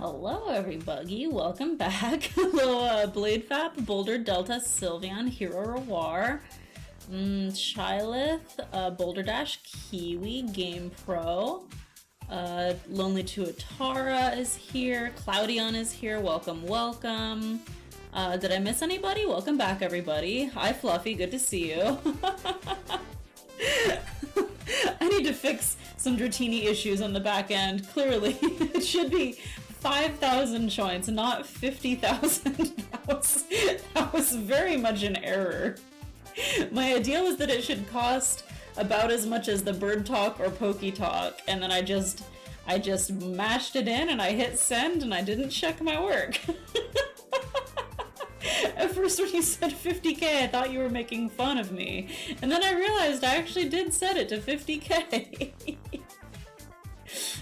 Hello everybody, welcome back. Hello Blade Fap, Boulder Delta, Sylveon, Hero Rewar, Shylith, Boulder Dash, Kiwi, Game Pro, Lonely to Atara is here, Cloudion is here, welcome. Did I miss anybody? Welcome back everybody. Hi Fluffy, good to see you. I need to fix some Dratini issues on the back end. Clearly, it should be 5,000 joints, not 50,000. That was very much an error. My idea was that it should cost about as much as the Bird Talk or Poke Talk, and then I just mashed it in and I hit send and I didn't check my work. At first when you said 50k, I thought you were making fun of me. And then I realized I actually did set it to 50k.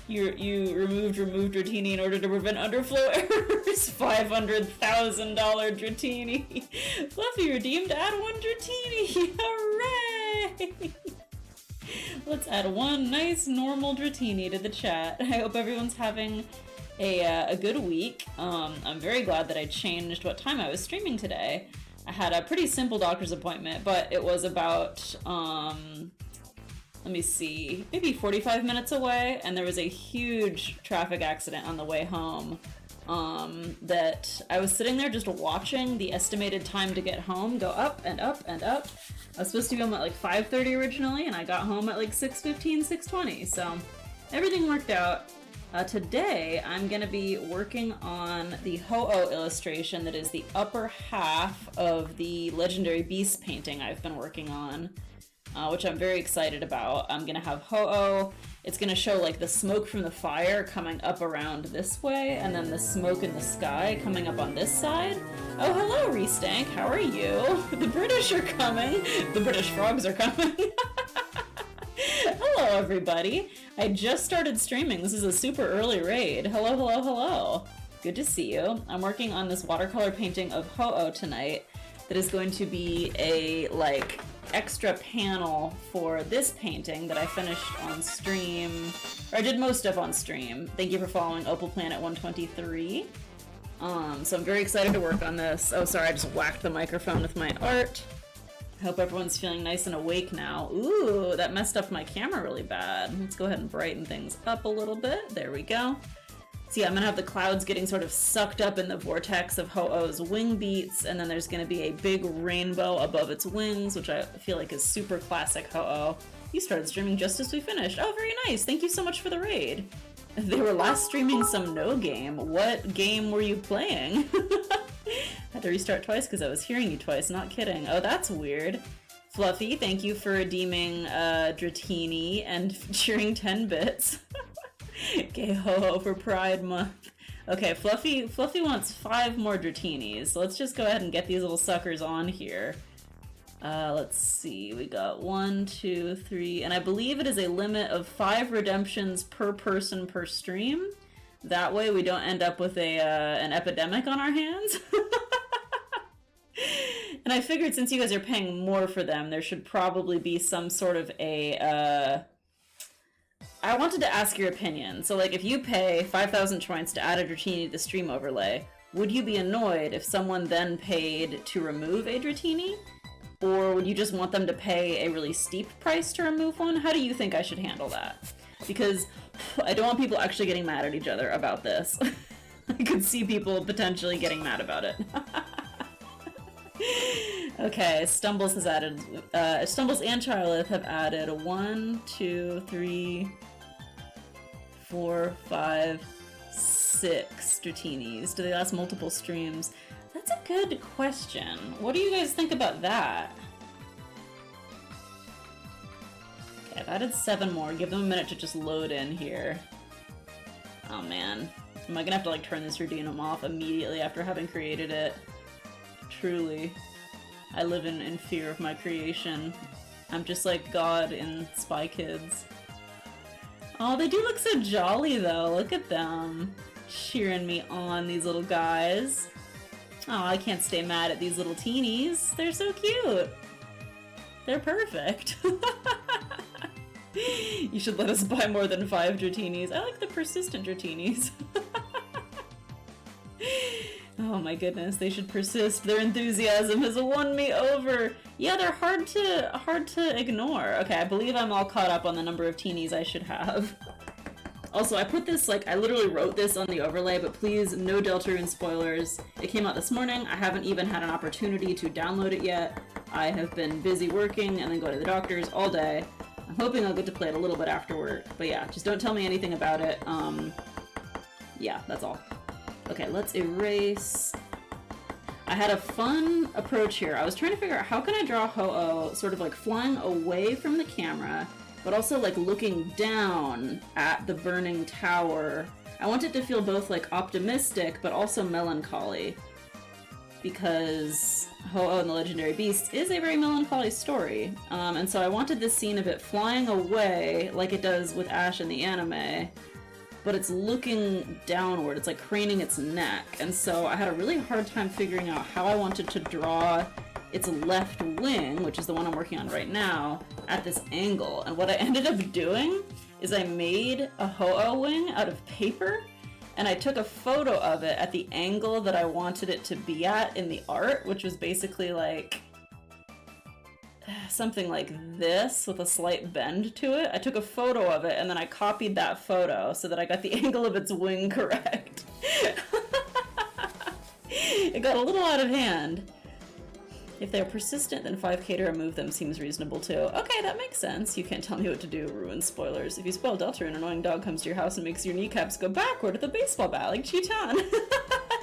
You removed Dratini in order to prevent underflow errors. $500,000 Dratini. Fluffy redeemed, add one Dratini. Hooray! Let's add one nice normal Dratini to the chat. I hope everyone's having a good week. I'm very glad that I changed what time I was streaming today. I had a pretty simple doctor's appointment, but it was about, let me see, maybe 45 minutes away, and there was a huge traffic accident on the way home that I was sitting there just watching the estimated time to get home go up and up and up. I was supposed to be home at like 5:30 originally, and I got home at like 6:15, 6:20, so everything worked out. Today, I'm going to be working on the Ho-Oh illustration that is the upper half of the Legendary Beast painting I've been working on, which I'm very excited about. I'm going to have Ho-Oh. It's going to show like the smoke from the fire coming up around this way, and then the smoke in the sky coming up on this side. Oh, hello, Restank. How are you? The British are coming. The British frogs are coming. Hello, everybody. I just started streaming. This is a super early raid. Hello. Good to see you. I'm working on this watercolor painting of Ho-Oh tonight that is going to be a, like, extra panel for this painting that I finished on stream, or I did most of on stream. Thank you for following Opal Planet 123. So I'm very excited to work on this. Oh, sorry, I just whacked the microphone with my art. I hope everyone's feeling nice and awake now. Ooh, that messed up my camera really bad. Let's go ahead and brighten things up a little bit. There we go. So yeah, I'm gonna have the clouds getting sort of sucked up in the vortex of Ho-Oh's wing beats, and then there's gonna be a big rainbow above its wings, which I feel like is super classic Ho-Oh. You started streaming just as we finished. Oh, very nice. Thank you so much for the raid. They were last streaming some no game. What game were you playing? Had to restart twice because I was hearing you twice, not kidding. Oh, that's weird. Fluffy, thank you for redeeming Dratini and cheering 10 bits. Gay ho-ho for Pride Month. Okay, Fluffy wants 5 more Dratinis, so let's just go ahead and get these little suckers on here. Let's see, we got 1, 2, 3, and I believe it is a limit of 5 redemptions per person per stream. That way we don't end up with an epidemic on our hands. And I figured since you guys are paying more for them, there should probably be some sort of I wanted to ask your opinion. So like if you pay 5,000 points to add a Dratini to the stream overlay, would you be annoyed if someone then paid to remove a Dratini? Or would you just want them to pay a really steep price to remove one? How do you think I should handle that? Because I don't want people actually getting mad at each other about this. I could see people potentially getting mad about it. Okay, Stumbles has added, Stumbles and Charlotte have added 1, 2, 3, 4, 5, 6 Dratinis. Do they last multiple streams? That's a good question. What do you guys think about that? Okay, I've added 7 more. Give them a minute to just load in here. Oh man. Am I gonna have to like turn this Redeem off immediately after having created it? Truly. I live in fear of my creation. I'm just like God in Spy Kids. Oh, they do look so jolly though. Look at them. Cheering me on, these little guys. Oh, I can't stay mad at these little teenies. They're so cute. They're perfect. You should let us buy more than 5 Dratinis. I like the persistent Dratinis. Oh my goodness, they should persist. Their enthusiasm has won me over. Yeah, they're hard to ignore. Okay, I believe I'm all caught up on the number of teenies I should have. Also, I put this, like, I literally wrote this on the overlay, but please, no Deltarune spoilers. It came out this morning. I haven't even had an opportunity to download it yet. I have been busy working and then going to the doctors all day. I'm hoping I'll get to play it a little bit after work. But yeah, just don't tell me anything about it. Yeah, that's all. Okay, let's erase. I had a fun approach here. I was trying to figure out how can I draw Ho-Oh sort of like flying away from the camera, but also like looking down at the burning tower. I want it to feel both like optimistic, but also melancholy, because Ho-Oh and the Legendary Beast is a very melancholy story. And so I wanted this scene of it flying away like it does with Ash in the anime, but it's looking downward. It's like craning its neck. And so I had a really hard time figuring out how I wanted to draw its left wing, which is the one I'm working on right now, at this angle. And what I ended up doing is I made a Ho-Oh wing out of paper, and I took a photo of it at the angle that I wanted it to be at in the art, which was basically like something like this with a slight bend to it. I took a photo of it and then I copied that photo so that I got the angle of its wing correct. It got a little out of hand. If they're persistent, then 5k to remove them seems reasonable too. Okay, that makes sense. You can't tell me what to do, ruin spoilers. If you spoil Delta, an annoying dog comes to your house and makes your kneecaps go backward with a baseball bat, like Cheetan.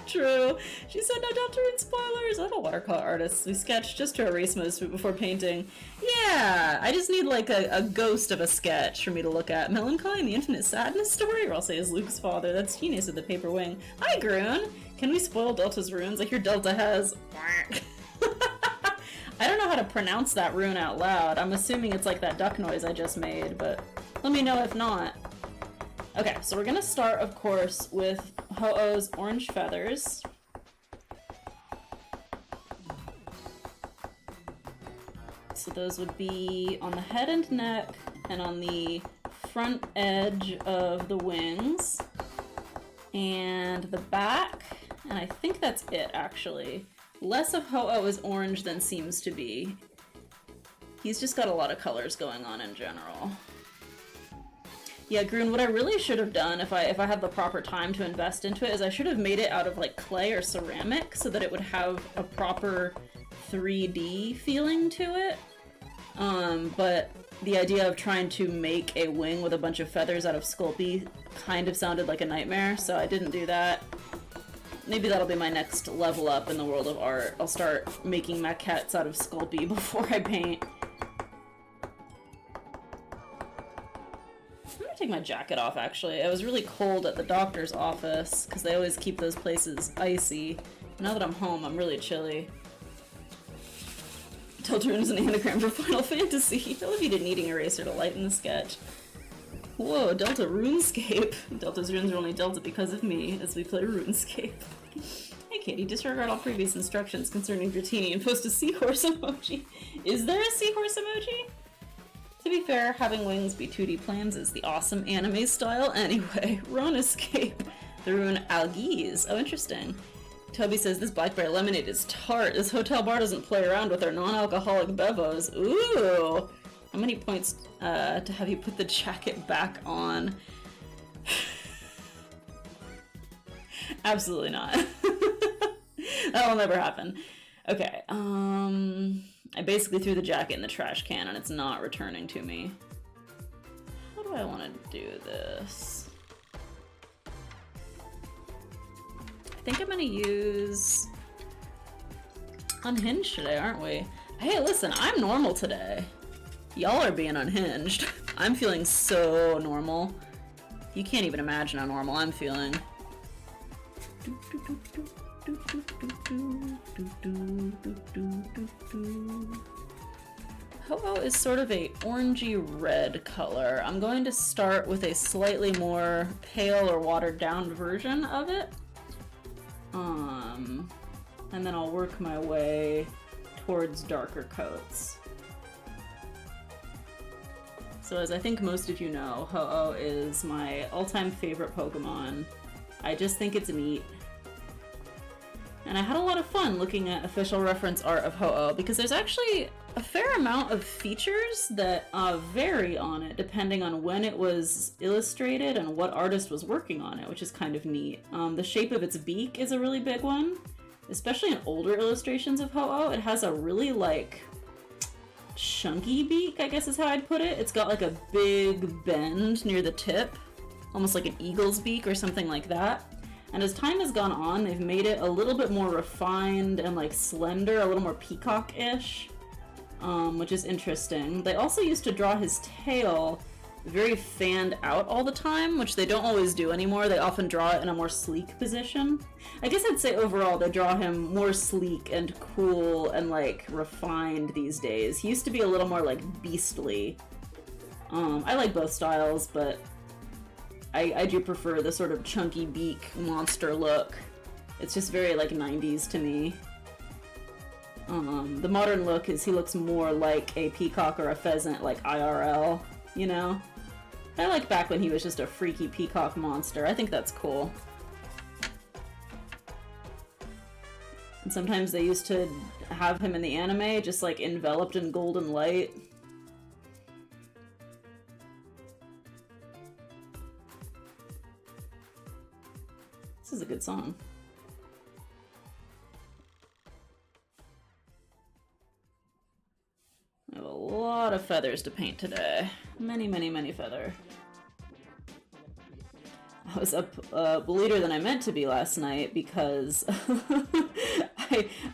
True. She said no Deltarune spoilers. I'm a watercolor artist. We sketch just to erase most of it before painting. Yeah, I just need like a ghost of a sketch for me to look at. Melancholy and the Infinite Sadness story, or I'll say is Luke's father. That's genius with the paper wing. Hi, Groon. Can we spoil Delta's runes? I hear Delta has... I don't know how to pronounce that rune out loud. I'm assuming it's like that duck noise I just made, but let me know if not. Okay, so we're gonna start, of course, with Ho-Oh's orange feathers. So those would be on the head and neck and on the front edge of the wings and the back, and I think that's it, actually. Less of Ho-Oh is orange than seems to be. He's just got a lot of colors going on in general. Yeah, Groon, what I really should have done if I had the proper time to invest into it is I should have made it out of like clay or ceramic so that it would have a proper 3D feeling to it. But the idea of trying to make a wing with a bunch of feathers out of Sculpey kind of sounded like a nightmare, so I didn't do that. Maybe that'll be my next level up in the world of art. I'll start making maquettes out of Sculpey before I paint. I'm gonna take my jacket off, actually. It was really cold at the doctor's office, because they always keep those places icy. Now that I'm home, I'm really chilly. Deltarune is an anagram for Final Fantasy. I love you did kneading eraser to lighten the sketch. Whoa, Delta RuneScape. Delta's runes are only Delta because of me, as we play RuneScape. Hey Katie, disregard all previous instructions concerning Dratini and post a seahorse emoji. Is there a seahorse emoji? To be fair, having wings be 2D plans is the awesome anime style anyway. RuneScape. The rune Algiz. Oh, interesting. Toby says, this blackberry lemonade is tart. This hotel bar doesn't play around with their non-alcoholic bevos. Ooh! How many points to have you put the jacket back on? Absolutely not. That'll never happen. Okay, I basically threw the jacket in the trash can and it's not returning to me. How do I want to do this? I think I'm gonna use Unhinged today, aren't we? Hey, listen, I'm normal today. Y'all are being unhinged. I'm feeling so normal. You can't even imagine how normal I'm feeling. Ho-Oh is sort of a orangey red color. I'm going to start with a slightly more pale or watered down version of it. And then I'll work my way towards darker coats. So as I think most of you know, Ho-Oh is my all-time favorite Pokemon. I just think it's neat. And I had a lot of fun looking at official reference art of Ho-Oh because there's actually a fair amount of features that vary on it depending on when it was illustrated and what artist was working on it, which is kind of neat. The shape of its beak is a really big one, especially in older illustrations of Ho-Oh. It has a really like chunky beak, I guess is how I'd put it. It's got like a big bend near the tip, almost like an eagle's beak or something like that. And as time has gone on, they've made it a little bit more refined and like slender, a little more peacock-ish, which is interesting. They also used to draw his tail very fanned out all the time, which they don't always do anymore. They often draw it in a more sleek position. I guess I'd say overall they draw him more sleek and cool and like refined these days. He used to be a little more like beastly. I like both styles, but I do prefer the sort of chunky beak monster look. It's just very like 90s to me. The modern look is he looks more like a peacock or a pheasant, like IRL, you know? I like back when he was just a freaky peacock monster. I think that's cool. And sometimes they used to have him in the anime just like enveloped in golden light. This is a good song. I have a lot of feathers to paint today. Many, many, many feather. I was up later than I meant to be last night because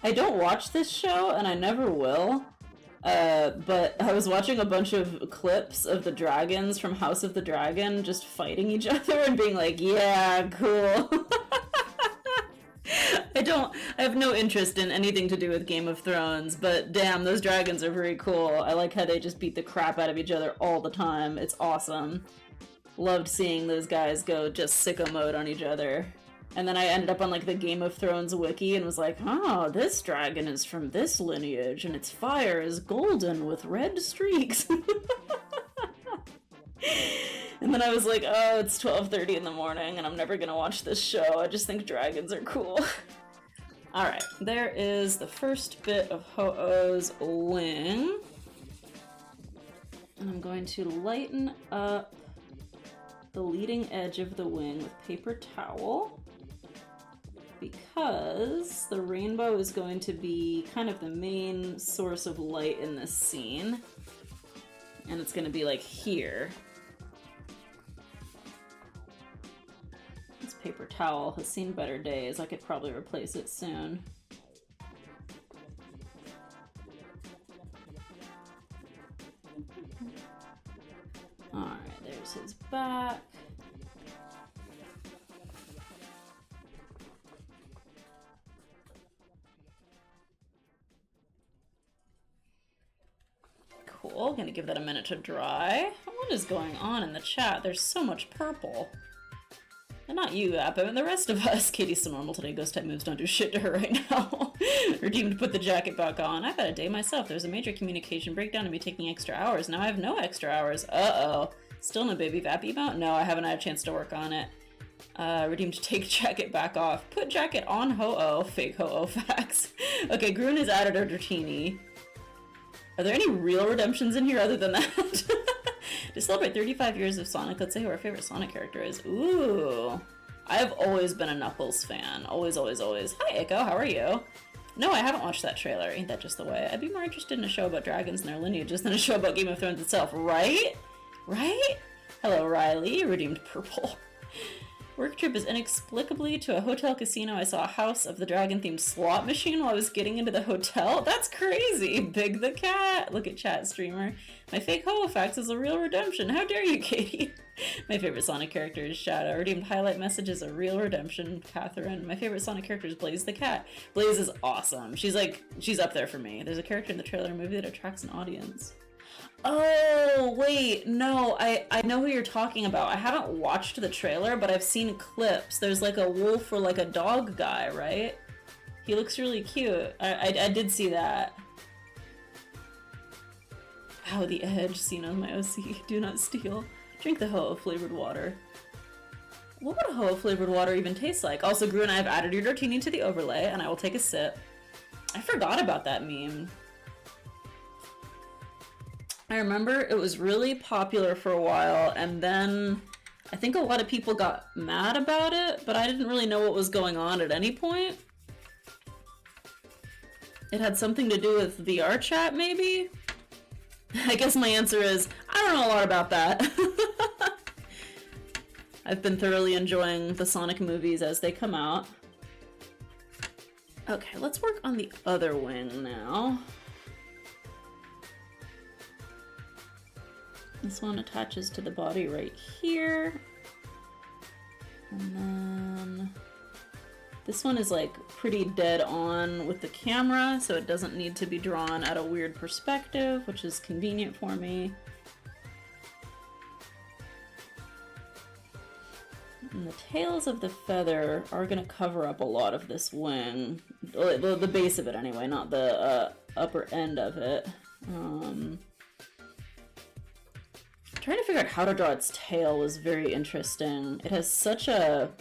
I don't watch this show and I never will. But I was watching a bunch of clips of the dragons from House of the Dragon just fighting each other and being like, yeah, cool. I have no interest in anything to do with Game of Thrones, but damn, those dragons are very cool. I like how they just beat the crap out of each other all the time. It's awesome. Loved seeing those guys go just sicko mode on each other. And then I ended up on like the Game of Thrones wiki and was like, oh, this dragon is from this lineage and its fire is golden with red streaks. And then I was like, oh, it's 12:30 in the morning and I'm never gonna watch this show. I just think dragons are cool. Alright, there is the first bit of Ho-Oh's wing. And I'm going to lighten up the leading edge of the wing with paper towel because the rainbow is going to be kind of the main source of light in this scene. And it's going to be like here. This paper towel has seen better days. I could probably replace it soon. Alright, there's his back. Cool, gonna give that a minute to dry. What is going on in the chat? There's so much purple. And not you, App, and the rest of us. Katie's so normal today. Ghost type moves don't do shit to her right now. Redeemed put the jacket back on. I've had a day myself. There was a major communication breakdown and me taking extra hours. Now I have no extra hours. Uh-oh. Still no baby vap emote? No, I haven't had a chance to work on it. Redeemed take jacket back off. Put jacket on Ho-Oh. Fake Ho-Oh facts. Okay, Grun is added a Dratini. Are there any real redemptions in here other than that? To celebrate 35 years of Sonic, let's say who our favorite Sonic character is. Ooh. I've always been a Knuckles fan. Always, always, always. Hi, Echo. How are you? No, I haven't watched that trailer. Ain't that just the way? I'd be more interested in a show about dragons and their lineages than a show about Game of Thrones itself, right? Right? Hello, Riley. Redeemed purple. Work trip is inexplicably to a hotel casino. I saw a House of the Dragon themed slot machine while I was getting into the hotel. That's crazy. Big the cat. Look at chat streamer. My fake Holofax is a real redemption. How dare you, Katie? My favorite Sonic character is Shadow. Redeemed highlight message is a real redemption, Catherine. My favorite Sonic character is Blaze the cat. Blaze is awesome. She's up there for me. There's a character in the trailer movie that attracts an audience. Oh, wait, no, I know who you're talking about. I haven't watched the trailer, but I've seen clips. There's like a wolf or like a dog guy, right? He looks really cute. I did see that. Ow, the edge seen on my OC. Do not steal. Drink the Ho-Oh flavored water. What would Ho-Oh flavored water even taste like? Also, Gru and I have added your Dartini to the overlay, and I will take a sip. I forgot about that meme. I remember it was really popular for a while, and then I think a lot of people got mad about it, but I didn't really know what was going on at any point. It had something to do with VR chat, maybe? I guess my answer is, I don't know a lot about that. I've been thoroughly enjoying the Sonic movies as they come out. Okay, let's work on the other wing now. This one attaches to the body right here. And then this one is like pretty dead on with the camera, so it doesn't need to be drawn at a weird perspective, which is convenient for me. And the tails of the feather are going to cover up a lot of this wing. The base of it anyway, not the upper end of it. Trying to figure out how to draw its tail was very interesting. It has such a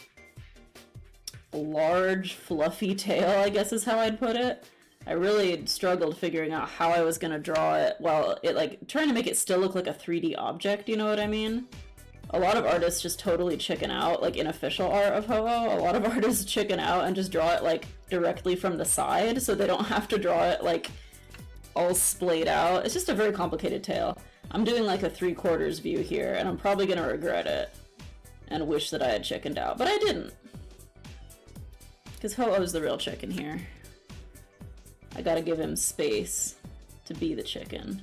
large, fluffy tail, I guess is how I'd put it. I really struggled figuring out how I was going to draw it while it, like, trying to make it still look like a 3D object, you know what I mean? A lot of artists just totally chicken out, like in official art of Ho-Oh, a lot of artists chicken out and just draw it like directly from the side so they don't have to draw it like all splayed out. It's just a very complicated tail. I'm doing like a 3/4 view here and I'm probably gonna regret it and wish that I had chickened out, but I didn't. Because Ho-Oh's the real chicken here. I gotta give him space to be the chicken.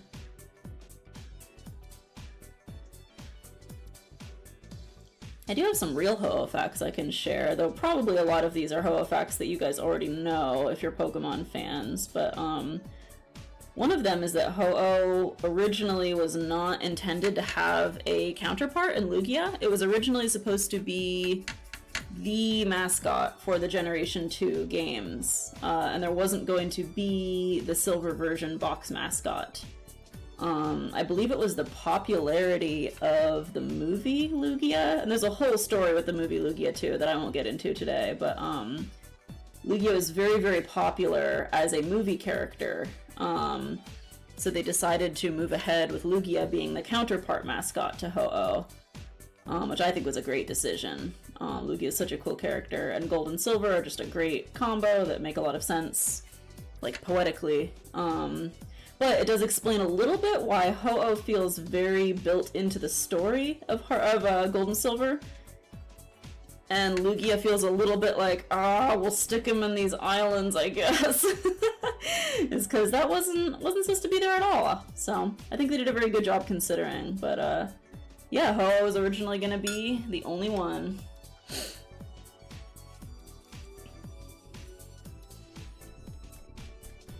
I do have some real Ho-Oh facts I can share, though probably a lot of these are Ho-Oh facts that you guys already know if you're Pokemon fans, but one of them is that Ho-Oh originally was not intended to have a counterpart in Lugia. It was originally supposed to be the mascot for the Generation 2 games, and there wasn't going to be the silver version box mascot. I believe it was the popularity of the movie Lugia, and there's a whole story with the movie Lugia too that I won't get into today, but Lugia was very, very popular as a movie character, so they decided to move ahead with Lugia being the counterpart mascot to Ho-Oh, which I think was a great decision. Lugia is such a cool character, and Gold and Silver are just a great combo that make a lot of sense, like poetically. But it does explain a little bit why Ho-Oh feels very built into the story of Gold and Silver. And Lugia feels a little bit like, we'll stick him in these islands, I guess. It's because that wasn't supposed to be there at all. So I think they did a very good job considering. But yeah, Ho-Oh was originally going to be the only one.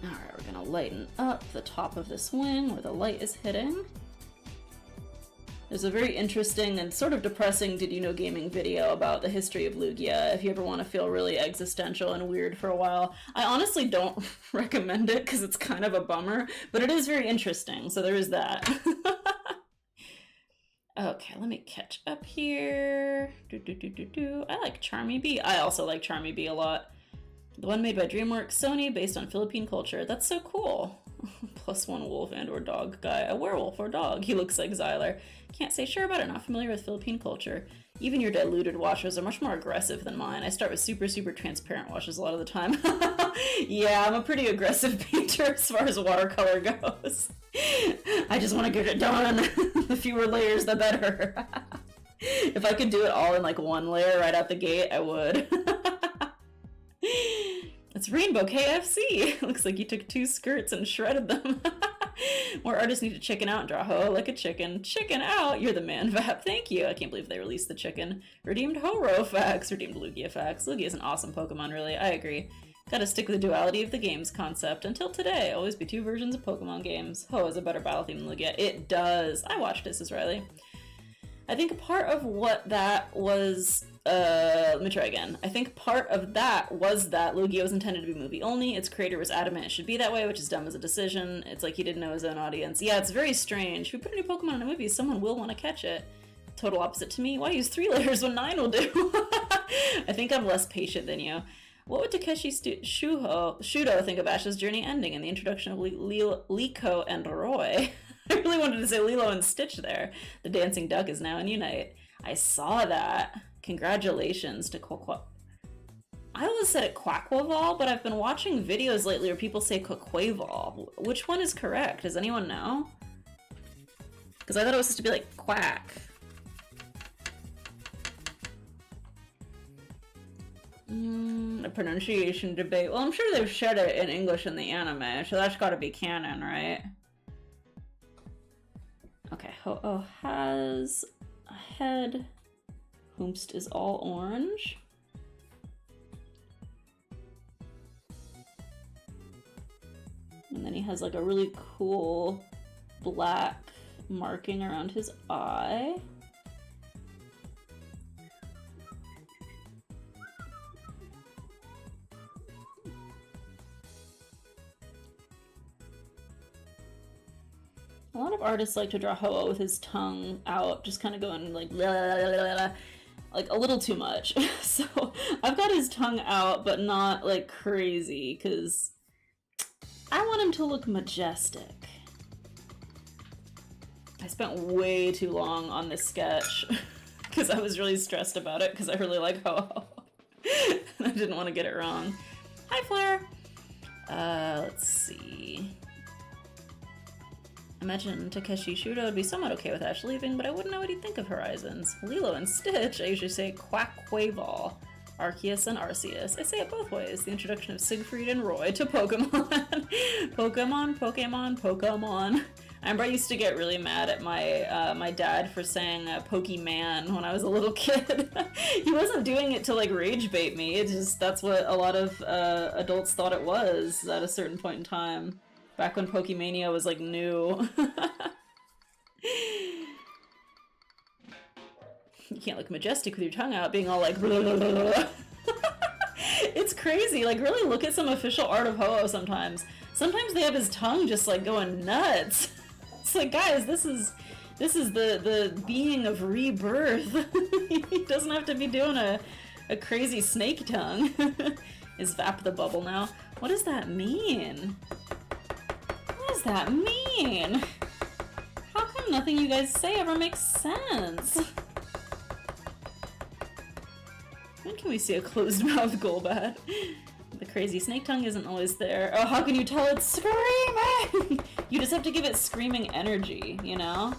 Alright, we're gonna lighten up the top of this wing where the light is hitting. There's a very interesting and sort of depressing Did You Know Gaming video about the history of Lugia if you ever want to feel really existential and weird for a while. I honestly don't recommend it because it's kind of a bummer, but it is very interesting, so there is that. Okay, let me catch up here. I like Charmy Bee. I also like Charmy Bee a lot. The one made by DreamWorks Sony, based on Philippine culture. That's so cool. +1 wolf and or dog guy. A werewolf or dog. He looks like Xyler. Can't say sure about it. Not familiar with Philippine culture. Even your diluted washes are much more aggressive than mine. I start with super, super transparent washes a lot of the time. Yeah, I'm a pretty aggressive painter as far as watercolor goes. I just want to get it done. The fewer layers, the better. If I could do it all in like one layer right out the gate, I would. It's Rainbow KFC! Looks like you took 2 skirts and shredded them. More artists need to chicken out and draw Ho like a chicken. Chicken out? You're the man, Vap. Thank you. I can't believe they released the chicken. Redeemed Ho-Oh facts. Redeemed Lugia facts. Lugia is an awesome Pokemon, really. I agree. Gotta stick with the duality of the games concept. Until today, always be 2 versions of Pokemon games. Ho has a better battle theme than Lugia. It does. I watched this as Riley. I think part of what that was... let me try again. I think part of that was that Lugia was intended to be movie only. Its creator was adamant it should be that way, which is dumb as a decision. It's like he didn't know his own audience. Yeah, it's very strange. If we put a new Pokemon in a movie, someone will want to catch it. total opposite to me. Why use 3 layers when 9 will do? I think I'm less patient than you. What would Takeshi Shudo think of Ash's journey ending in the introduction of Liko and Roy? I really wanted to say Lilo and Stitch there. The dancing duck is now in Unite. I saw that. Congratulations to Kokwa. I always said it Quackwaval, but I've been watching videos lately where people say Quackwaval. Which one is correct? Does anyone know? Because I thought it was supposed to be like quack. A pronunciation debate. Well, I'm sure they've shared it in English in the anime, so that's gotta be canon, right? Okay, Ho-Oh has a head. Hoomst is all orange. And then he has like a really cool black marking around his eye. A lot of artists like to draw Ho-Oh with his tongue out, just kind of going like blah, blah, blah, blah, like a little too much. So I've got his tongue out, but not like crazy, because I want him to look majestic. I spent way too long on this sketch because I was really stressed about it because I really like Ho-Oh. And I didn't want to get it wrong. Hi, Flare! Let's see. Imagine Takeshi Shudo would be somewhat okay with Ash leaving, but I wouldn't know what he'd think of Horizons. Lilo and Stitch, I usually say Quackwaval. Arceus and Arceus. I say it both ways. The introduction of Siegfried and Roy to Pokemon. Pokemon, Pokemon, Pokemon. I remember I used to get really mad at my my dad for saying Pokemon when I was a little kid. He wasn't doing it to like rage bait me. It just, that's what a lot of adults thought it was at a certain point in time. Back when Pokemania was like new. You can't look majestic with your tongue out, being all like blah, blah, blah, blah. It's crazy. Like, really look at some official art of Ho-Oh sometimes. Sometimes they have his tongue just like going nuts. It's like, guys, this is the being of rebirth. He doesn't have to be doing a crazy snake tongue. Is Vap the bubble now? What does that mean? What does that mean? How come nothing you guys say ever makes sense? When can we see a closed mouth Golbat? The crazy snake tongue isn't always there. Oh, how can you tell it's screaming? You just have to give it screaming energy, you know?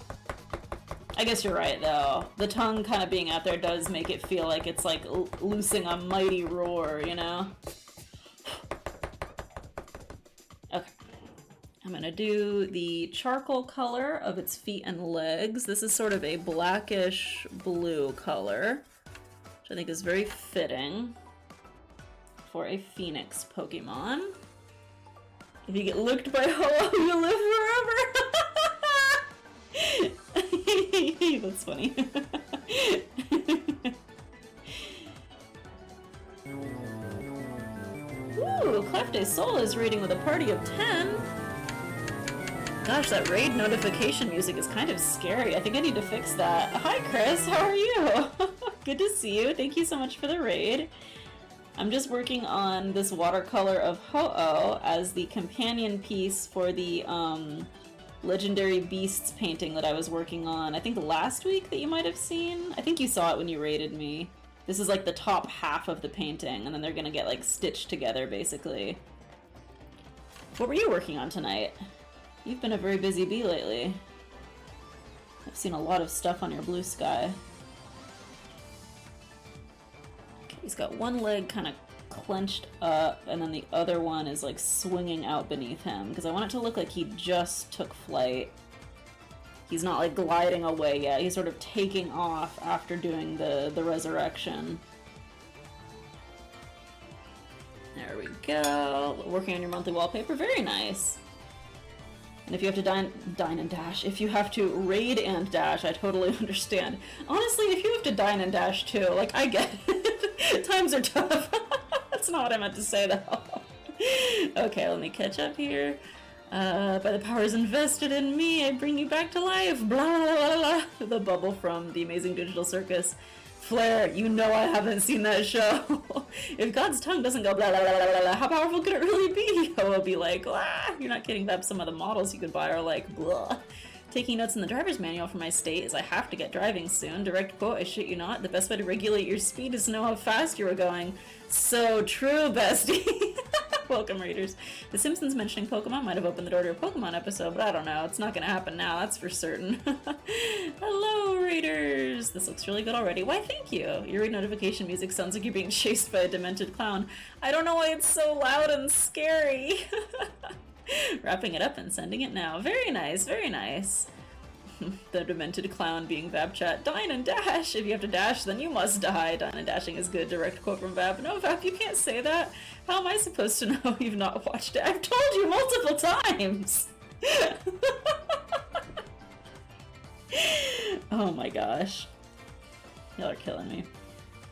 I guess you're right, though. The tongue kind of being out there does make it feel like it's like loosing a mighty roar, you know? Okay. I'm gonna do the charcoal color of its feet and legs. This is sort of a blackish blue color, which I think is very fitting for a Phoenix Pokemon. If you get looked by Ho-Oh, you live forever! That's funny. Ooh, Clef de Sol is reading with a party of 10. Gosh, that raid notification music is kind of scary. I think I need to fix that. Hi, Chris. How are you? Good to see you. Thank you so much for the raid. I'm just working on this watercolor of Ho-Oh as the companion piece for the Legendary Beasts painting that I was working on, I think last week, that you might have seen. I think you saw it when you raided me. This is like the top half of the painting, and then they're gonna get like stitched together, basically. What were you working on tonight? You've been a very busy bee lately. I've seen a lot of stuff on your blue sky. Okay, he's got one leg kind of clenched up, and then the other one is like swinging out beneath him, because I want it to look like he just took flight. He's not like gliding away yet. He's sort of taking off after doing the resurrection. There we go. Working on your monthly wallpaper. Very nice. And if you have to dine and dash, if you have to raid and dash, I totally understand. Honestly, if you have to dine and dash too, like, I get it. Times are tough. That's not what I meant to say, though. Okay, let me catch up here. By the powers invested in me, I bring you back to life. Blah, blah, blah, blah. The bubble from The Amazing Digital Circus. Flair, you know I haven't seen that show. If God's tongue doesn't go blah, blah, blah, blah, blah, how powerful could it really be? I will be like, ah, you're not kidding. That some of the models you could buy are like, blah. Taking notes in the driver's manual for my state is I have to get driving soon. Direct quote, I shit you not. The best way to regulate your speed is to know how fast you are going. So true, bestie. Welcome, readers. The Simpsons mentioning Pokemon might have opened the door to a Pokemon episode, but I don't know. It's not going to happen now, that's for certain. Hello, readers. This looks really good already. Why, thank you. Your read notification music sounds like you're being chased by a demented clown. I don't know why it's so loud and scary. Wrapping it up and sending it now. Very nice, very nice. The demented clown being Vapchat. Dine and dash! If you have to dash, then you must die. Dine and dashing is good. Direct quote from Vap. No, Vap, you can't say that. How am I supposed to know you've not watched it? I've told you multiple times! Oh my gosh. Y'all are killing me.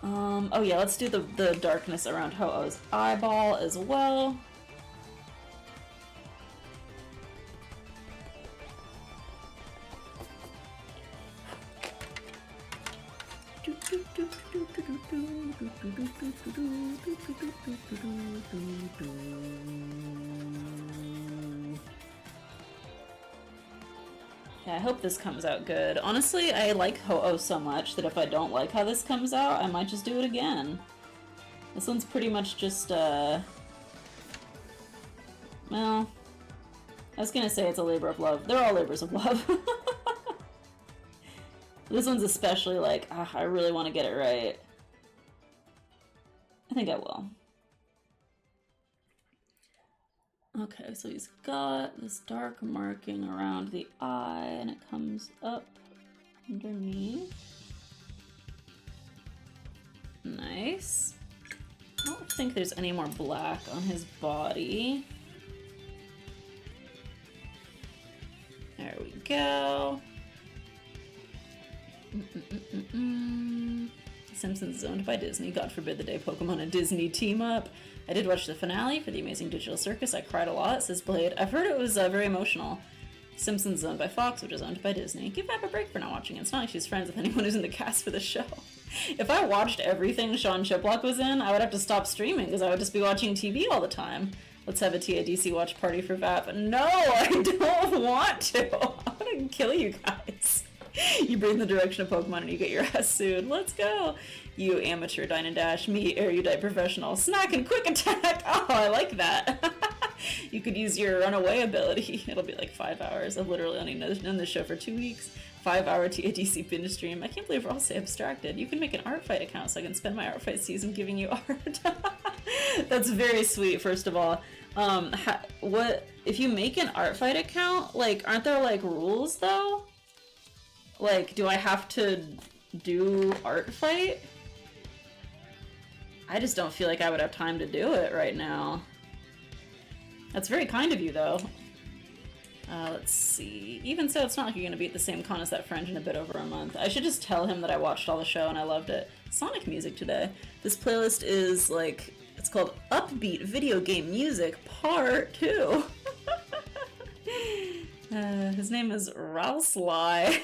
Oh yeah, let's do the darkness around Ho-Oh's eyeball as well. Yeah, I hope this comes out good. Honestly, I like Ho-Oh so much that if I don't like how this comes out, I might just do it again. This one's pretty much just, well, I was gonna say it's a labor of love. They're all labors of love. This one's especially like, I really want to get it right. I think I will. Okay, so he's got this dark marking around the eye, and it comes up underneath. Nice. I don't think there's any more black on his body. There we go. Simpsons is owned by Disney. God forbid the day Pokemon and Disney team up. I did watch the finale for The Amazing Digital Circus. I cried a lot, says Blade. I've heard it was very emotional. Simpsons is owned by Fox, which is owned by Disney. Give Vap a break for not watching it. It's not like she's friends with anyone who's in the cast for the show. If I watched everything Sean Chiplock was in, I would have to stop streaming because I would just be watching TV all the time. Let's have a TADC watch party for Vap. No, I don't want to. I'm gonna kill you guys. You breathe in the direction of Pokemon and you get your ass sued. Let's go. You amateur Dine and Dash, me erudite professional. Snack and quick attack. Oh, I like that. You could use your runaway ability. It'll be like 5 hours. I've literally only known this show for 2 weeks. 5-hour TADC binge stream. I can't believe we're all so abstracted. You can make an art fight account so I can spend my art fight season giving you art. That's very sweet, first of all. What if you make an art fight account? Like, aren't there like rules though? Like, do I have to do art fight? I just don't feel like I would have time to do it right now. That's very kind of you, though. Let's see. Even so, it's not like you're going to be at the same con as that friend in a bit over a month. I should just tell him that I watched all the show and I loved it. Sonic music today. This playlist is like, it's called Upbeat Video Game Music Part 2. His name is Ralsly.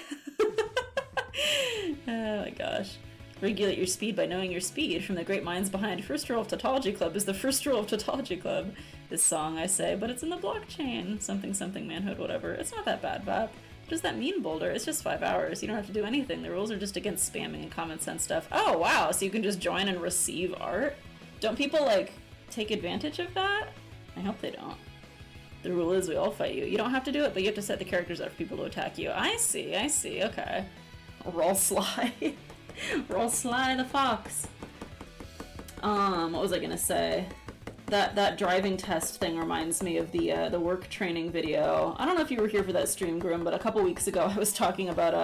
Oh my gosh. Regulate your speed by knowing your speed. From the great minds behind First Rule of Tautology Club is the first rule of Tautology Club. This song, I say, but it's in the blockchain. Something, something, manhood, whatever. It's not that bad, Vap. What does that mean, Boulder? It's just 5 hours. You don't have to do anything. The rules are just against spamming and common sense stuff. Oh, wow. So you can just join and receive art? Don't people, like, take advantage of that? I hope they don't. The rule is we all fight you. You don't have to do it, but you have to set the characters up for people to attack you. I see, okay. Roll Sly. Roll Sly the Fox. What was I gonna say? That driving test thing reminds me of the work training video. I don't know if you were here for that stream, Grim, but a couple weeks ago I was talking about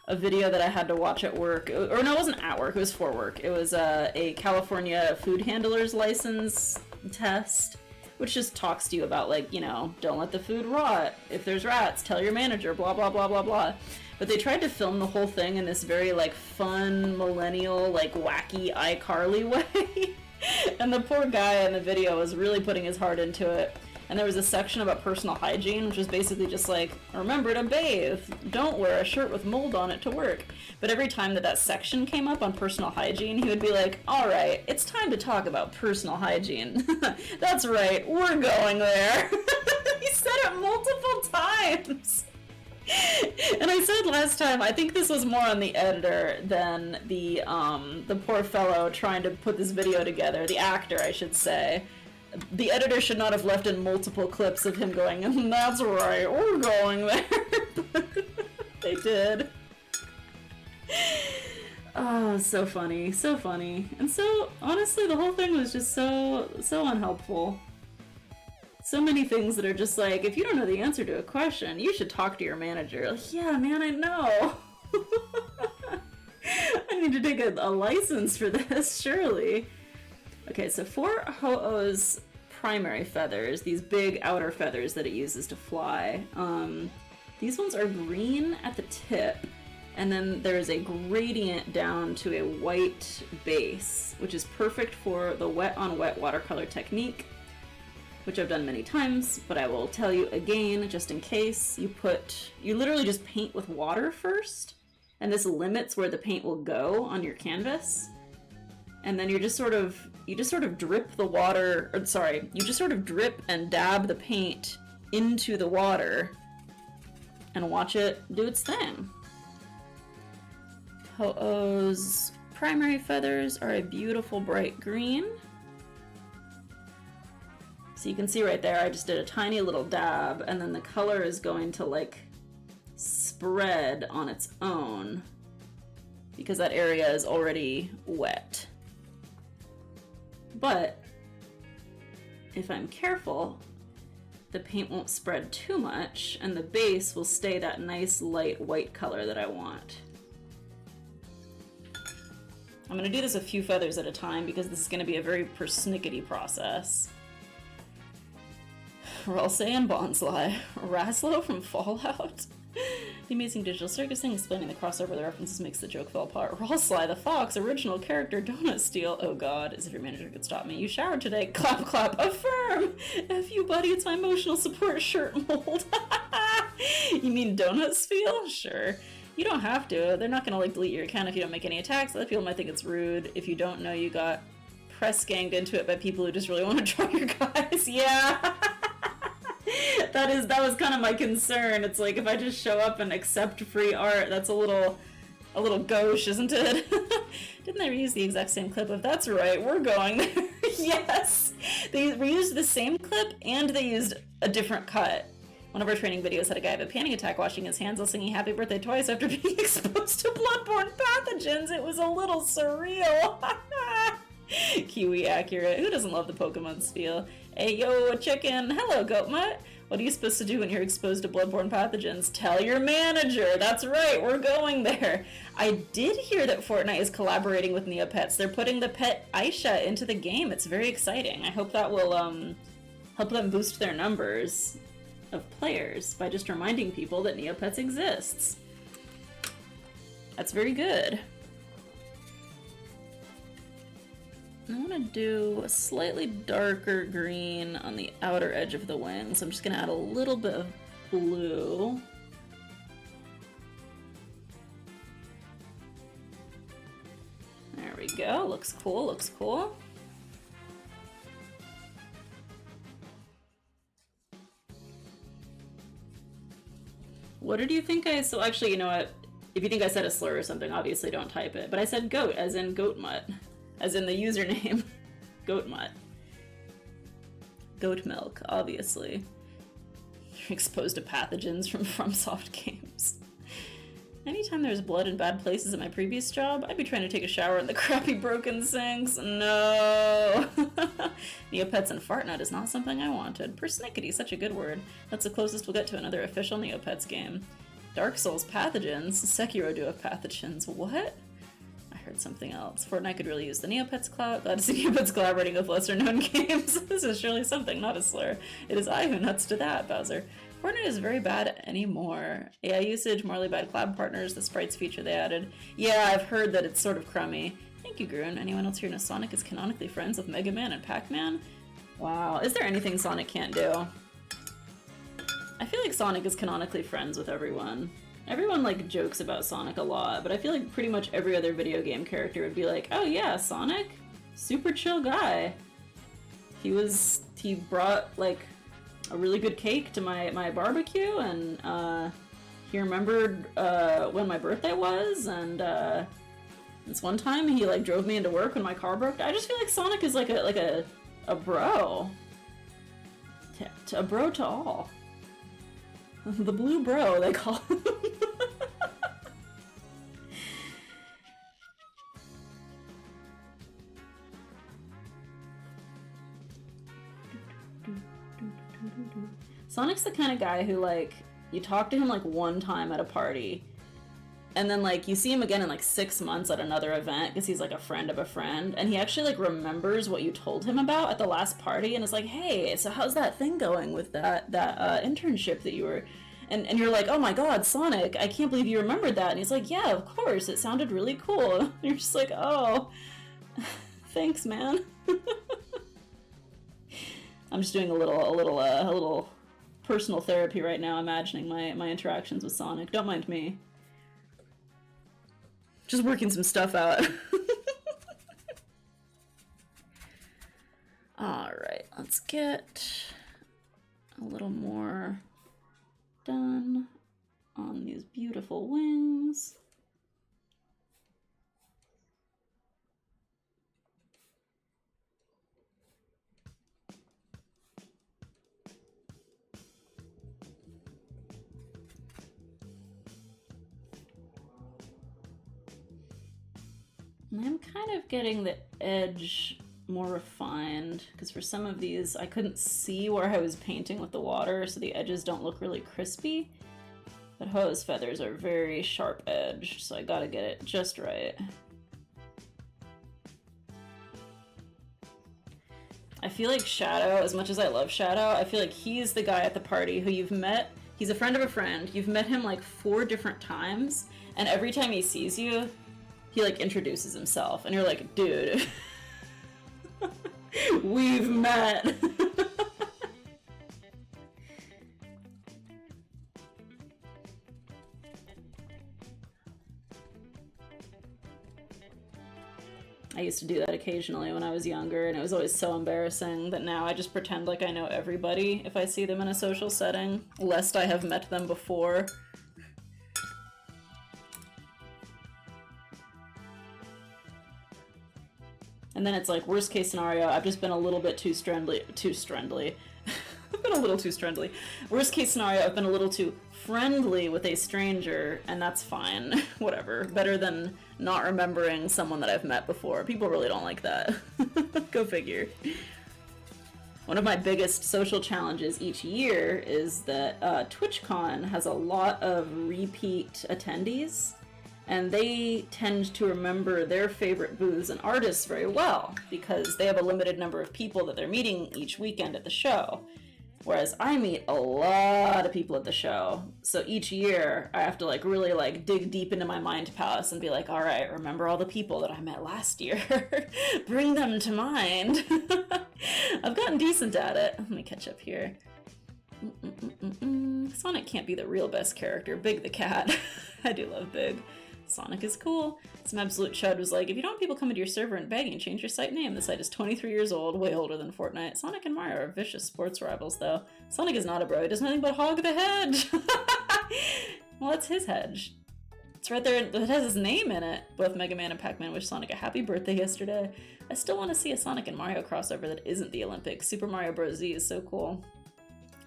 a video that I had to watch at work. Or no, it wasn't at work, it was for work. It was a California food handler's license test, which just talks to you about, like, you know, don't let the food rot. If there's rats, tell your manager, blah, blah, blah, blah, blah. But they tried to film the whole thing in this very, like, fun, millennial, like, wacky iCarly way. And the poor guy in the video was really putting his heart into it. And there was a section about personal hygiene, which was basically just like, remember to bathe, don't wear a shirt with mold on it to work. But every time that section came up on personal hygiene, he would be like, all right, it's time to talk about personal hygiene. That's right, we're going there. He said it multiple times. And I said last time, I think this was more on the editor than the poor fellow trying to put this video together, the actor, I should say. The editor should not have left in multiple clips of him going, and that's right, we're going there. They did. Oh, so funny, so funny. And so, honestly, the whole thing was just so unhelpful. So many things that are just like, if you don't know the answer to a question, you should talk to your manager. Like, yeah, man, I know. I need to take a license for this, surely. Okay, so for Ho-Oh's primary feathers, these big outer feathers that it uses to fly, these ones are green at the tip, and then there's a gradient down to a white base, which is perfect for the wet-on-wet watercolor technique, which I've done many times, but I will tell you again, just in case. You literally just paint with water first, and this limits where the paint will go on your canvas. And then you just sort of drip the water, or sorry, you just sort of drip and dab the paint into the water and watch it do its thing. Ho-Oh's primary feathers are a beautiful bright green. So you can see right there, I just did a tiny little dab, and then the color is going to like spread on its own because that area is already wet. But if I'm careful, the paint won't spread too much, and the base will stay that nice light white color that I want. I'm going to do this a few feathers at a time because this is going to be a very persnickety process. Ralsei and Bonsly. Raslo from Fallout. The amazing digital circus thing explaining the crossover the references makes the joke fall apart. Ralsei the Fox, original character, Donut Steal. Oh god, as if your manager could stop me. You showered today. Clap, clap, affirm! F you, buddy, it's my emotional support shirt mold. You mean Donut Steal? Sure. You don't have to. They're not gonna, like, delete your account if you don't make any attacks. Other people might think it's rude. If you don't know, you got press ganged into it by people who just really want to draw your guys. Yeah! That was kind of my concern. It's like, if I just show up and accept free art, that's a little gauche, isn't it? Didn't they reuse the exact same clip of "That's right, we're going there"? Yes! They reused the same clip, and they used a different cut. One of our training videos had a guy have a panic attack washing his hands while singing Happy Birthday twice after being exposed to bloodborne pathogens. It was a little surreal. Kiwi accurate. Who doesn't love the Pokemon spiel? Hey yo, a chicken. Hello, Goat Mutt. What are you supposed to do when you're exposed to bloodborne pathogens? Tell your manager. That's right, we're going there. I did hear that Fortnite is collaborating with Neopets. They're putting the pet Aisha into the game. It's very exciting. I hope that will help them boost their numbers of players by just reminding people that Neopets exists. That's very good. I want to do a slightly darker green on the outer edge of the wing, so I'm just going to add a little bit of blue. There we go. Looks cool, looks cool. What did you think so actually, you know what? If you think I said a slur or something, obviously don't type it. But I said goat, as in goat mutt. As in the username, Goat Mutt. Goat milk, obviously. You're exposed to pathogens from FromSoft games. Anytime there's blood in bad places at my previous job, I'd be trying to take a shower in the crappy broken sinks. No! Neopets and Fartnut is not something I wanted. Persnickety, such a good word. That's the closest we'll get to another official Neopets game. Dark Souls pathogens? Sekiro do have pathogens. What? Heard something else. Fortnite could really use the Neopets clout. Glad to see Neopets collaborating with lesser-known games. This is surely something, not a slur. It is I who nuts to that, Bowser. Fortnite is very bad anymore. AI usage, morally bad collab partners, the sprites feature they added. Yeah, I've heard that it's sort of crummy. Thank you, Grun. Anyone else here know Sonic is canonically friends with Mega Man and Pac-Man? Wow. Is there anything Sonic can't do? I feel like Sonic is canonically friends with everyone. Everyone, like, jokes about Sonic a lot, but I feel like pretty much every other video game character would be like, oh yeah, Sonic? Super chill guy. He brought, like, a really good cake to my barbecue, and, he remembered, when my birthday was, and, this one time he, like, drove me into work when my car broke down. I just feel like Sonic is like a bro. A bro to all. The blue bro, they call him. Sonic's the kind of guy who, like, you talk to him, like, one time at a party, and then, like, you see him again in, like, 6 months at another event, because he's, like, a friend of a friend, and he actually, like, remembers what you told him about at the last party, and is like, hey, so how's that thing going with that internship that you were... And you're like, oh my god, Sonic, I can't believe you remembered that. And he's like, yeah, of course, it sounded really cool. And you're just like, oh, thanks, man. I'm just doing a little personal therapy right now, imagining my interactions with Sonic. Don't mind me. Just working some stuff out. Alright, let's get a little more done on these beautiful wings. And I'm kind of getting the edge more refined, because for some of these I couldn't see where I was painting with the water, so the edges don't look really crispy. But Ho's feathers are very sharp edged, so I gotta get it just right. I feel like Shadow, as much as I love Shadow, I feel like he's the guy at the party who you've met. He's a friend of a friend. You've met him like 4 different times, and every time he sees you, he like introduces himself, and you're like, dude, we've met. I used to do that occasionally when I was younger, and it was always so embarrassing that now I just pretend like I know everybody if I see them in a social setting, lest I have met them before. And then it's like, worst case scenario, I've just been a little bit too strandly. I've been a little too strandly. Worst case scenario, I've been a little too friendly with a stranger, and that's fine. Whatever. Better than not remembering someone that I've met before. People really don't like that. Go figure. One of my biggest social challenges each year is that TwitchCon has a lot of repeat attendees, and they tend to remember their favorite booths and artists very well because they have a limited number of people that they're meeting each weekend at the show. Whereas I meet a lot of people at the show. So each year I have to like really like dig deep into my mind palace and be like, all right, remember all the people that I met last year. Bring them to mind. I've gotten decent at it. Let me catch up here. Sonic can't be the real best character. Big the cat. I do love Big. Sonic is cool. Some absolute chud was like, if you don't want people coming to your server and begging, change your site name. The site is 23 years old, way older than Fortnite. Sonic and Mario are vicious sports rivals, though. Sonic is not a bro. He does nothing but hog the hedge. Well, that's his hedge. It's right there. It has his name in it. Both Mega Man and Pac-Man wished Sonic a happy birthday yesterday. I still want to see a Sonic and Mario crossover that isn't the Olympics. Super Mario Bros. Z is so cool.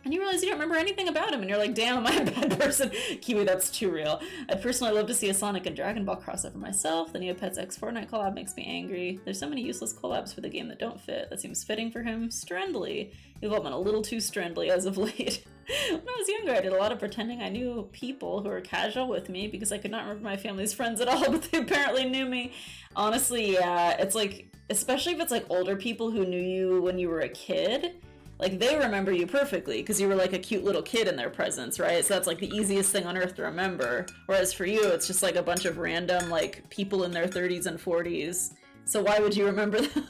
And you realize you don't remember anything about him, and you're like, damn, am I a bad person? Kiwi, that's too real. I'd personally love to see a Sonic and Dragon Ball crossover myself. The Neopets X Fortnite collab makes me angry. There's so many useless collabs for the game that don't fit. That seems fitting for him. Strandly. You've all been a little too strandly as of late. When I was younger, I did a lot of pretending I knew people who were casual with me because I could not remember my family's friends at all, but they apparently knew me. Honestly, yeah, it's like, especially if it's like older people who knew you when you were a kid, like, they remember you perfectly because you were like a cute little kid in their presence, right? So that's like the easiest thing on earth to remember. Whereas for you, it's just like a bunch of random like people in their 30s and 40s. So why would you remember them?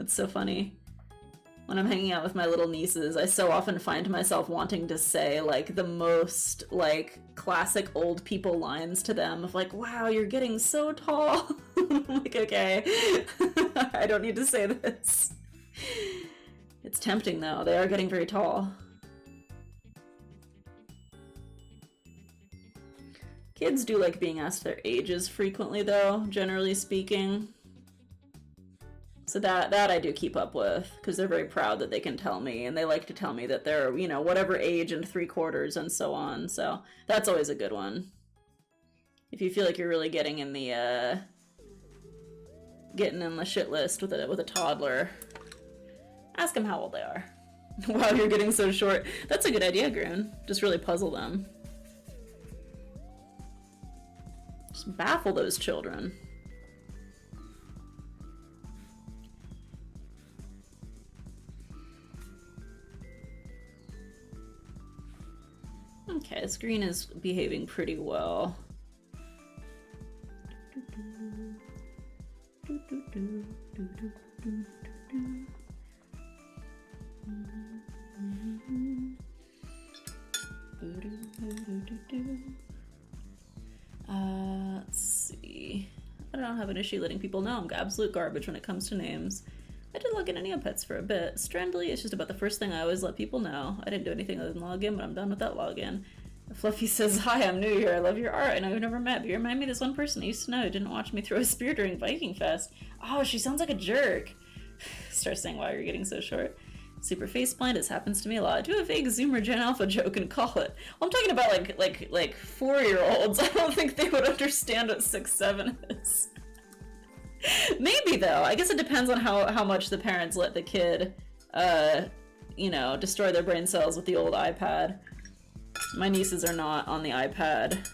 That's so funny. When I'm hanging out with my little nieces, I so often find myself wanting to say, like, the most, like, classic old people lines to them of, like, wow, you're getting so tall. I'm like, okay, I don't need to say this. It's tempting, though. They are getting very tall. Kids do like being asked their ages frequently, though, generally speaking. So that I do keep up with, because they're very proud that they can tell me, and they like to tell me that they're, you know, whatever age and 3/4 and so on. So that's always a good one. If you feel like you're really getting in the shit list with a toddler, ask them how old they are. Wow, you're getting so short. That's a good idea, Groon. Just really puzzle them. Just baffle those children. Okay, this green is behaving pretty well. Let's see. I don't have an issue letting people know I'm absolute garbage when it comes to names. I did log in at Neopets for a bit. Strandly, it's just about the first thing I always let people know. I didn't do anything other than log in, but I'm done with that login. Fluffy says, hi, I'm new here. I love your art. I know we've never met, but you remind me of this one person I used to know who didn't watch me throw a spear during Viking Fest. Oh, she sounds like a jerk. Start saying, wow, you're getting so short. Super face blind, this happens to me a lot. Do a vague Zoomer Gen Alpha joke and call it. Well, I'm talking about like 4-year-olds. I don't think they would understand what 6'7" is. Maybe though. I guess it depends on how much the parents let the kid, you know, destroy their brain cells with the old iPad. My nieces are not on the iPad.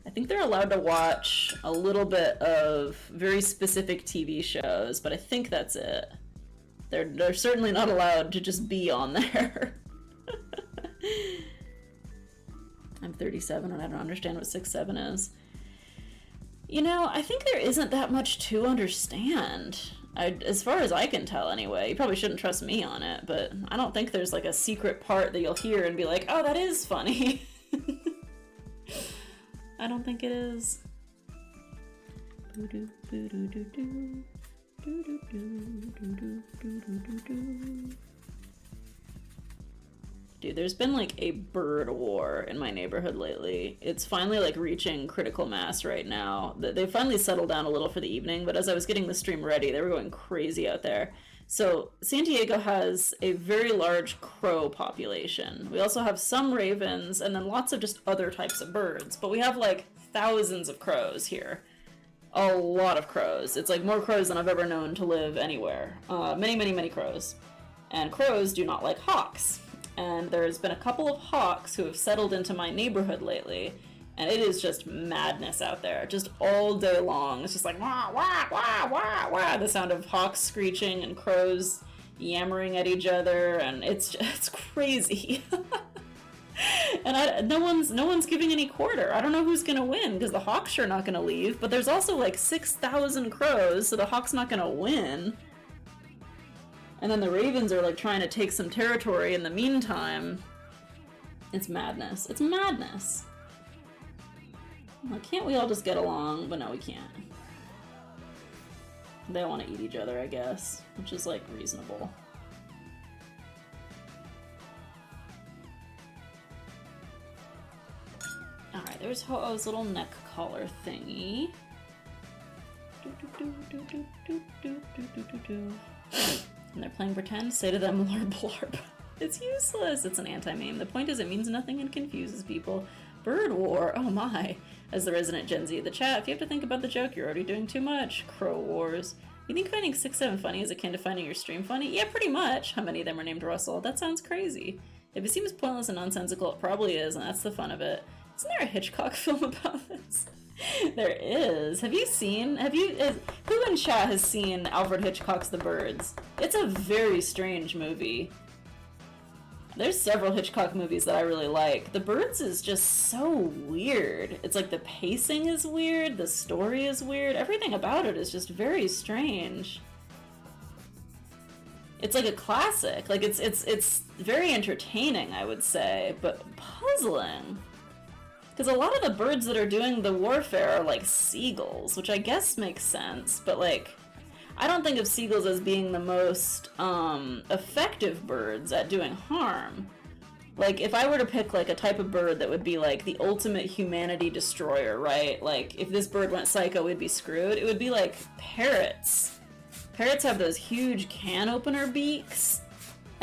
I think they're allowed to watch a little bit of very specific TV shows, but I think that's it. They're certainly not allowed to just be on there. I'm 37 and I don't understand what 6'7" is. You know, I think there isn't that much to understand. As far as I can tell anyway. You probably shouldn't trust me on it, but I don't think there's like a secret part that you'll hear and be like, oh, that is funny. I don't think it is. Dude, there's been like a bird war in my neighborhood lately. It's finally like reaching critical mass right now. They finally settled down a little for the evening, but as I was getting the stream ready, they were going crazy out there. So San Diego has a very large crow population. We also have some ravens and then lots of just other types of birds, but we have like thousands of crows here. A lot of crows. It's like more crows than I've ever known to live anywhere. Many, many, many crows. And crows do not like hawks. And there's been a couple of hawks who have settled into my neighborhood lately, and it is just madness out there, just all day long. It's just like wah, wah, wah, wah, wah, the sound of hawks screeching and crows yammering at each other, and it's crazy. And no one's giving any quarter. I don't know who's gonna win, because the hawks are not gonna leave, but there's also like 6,000 crows, so the hawk's not gonna win. And then the ravens are like trying to take some territory in the meantime. It's madness. It's madness. Well, can't we all just get along? But no, we can't. They want to eat each other, I guess, which is like reasonable. Alright, there's Ho-Oh's little neck collar thingy. And they're playing pretend, say to them larp larp. It's useless. It's an anti-meme. The point is it means nothing and confuses people. Bird war, oh my. As the resident Gen Z of the chat, if you have to think about the joke, you're already doing too much. Crow wars. You think finding 6'7" funny is akin to finding your stream funny? Yeah, pretty much. How many of them are named Russell? That sounds crazy. If it seems pointless and nonsensical, it probably is, and that's the fun of it. Isn't there a Hitchcock film about this? There is. Who in chat has seen Alfred Hitchcock's The Birds? It's a very strange movie. There's several Hitchcock movies that I really like. The Birds is just so weird. It's like the pacing is weird, the story is weird, everything about it is just very strange. It's like a classic. Like it's very entertaining, I would say, but puzzling. Because a lot of the birds that are doing the warfare are like seagulls, which I guess makes sense, but like I don't think of seagulls as being the most effective birds at doing harm. Like, if I were to pick, like, a type of bird that would be, like, the ultimate humanity destroyer, right? Like, if this bird went psycho, we'd be screwed. It would be, like, parrots. Parrots have those huge can opener beaks,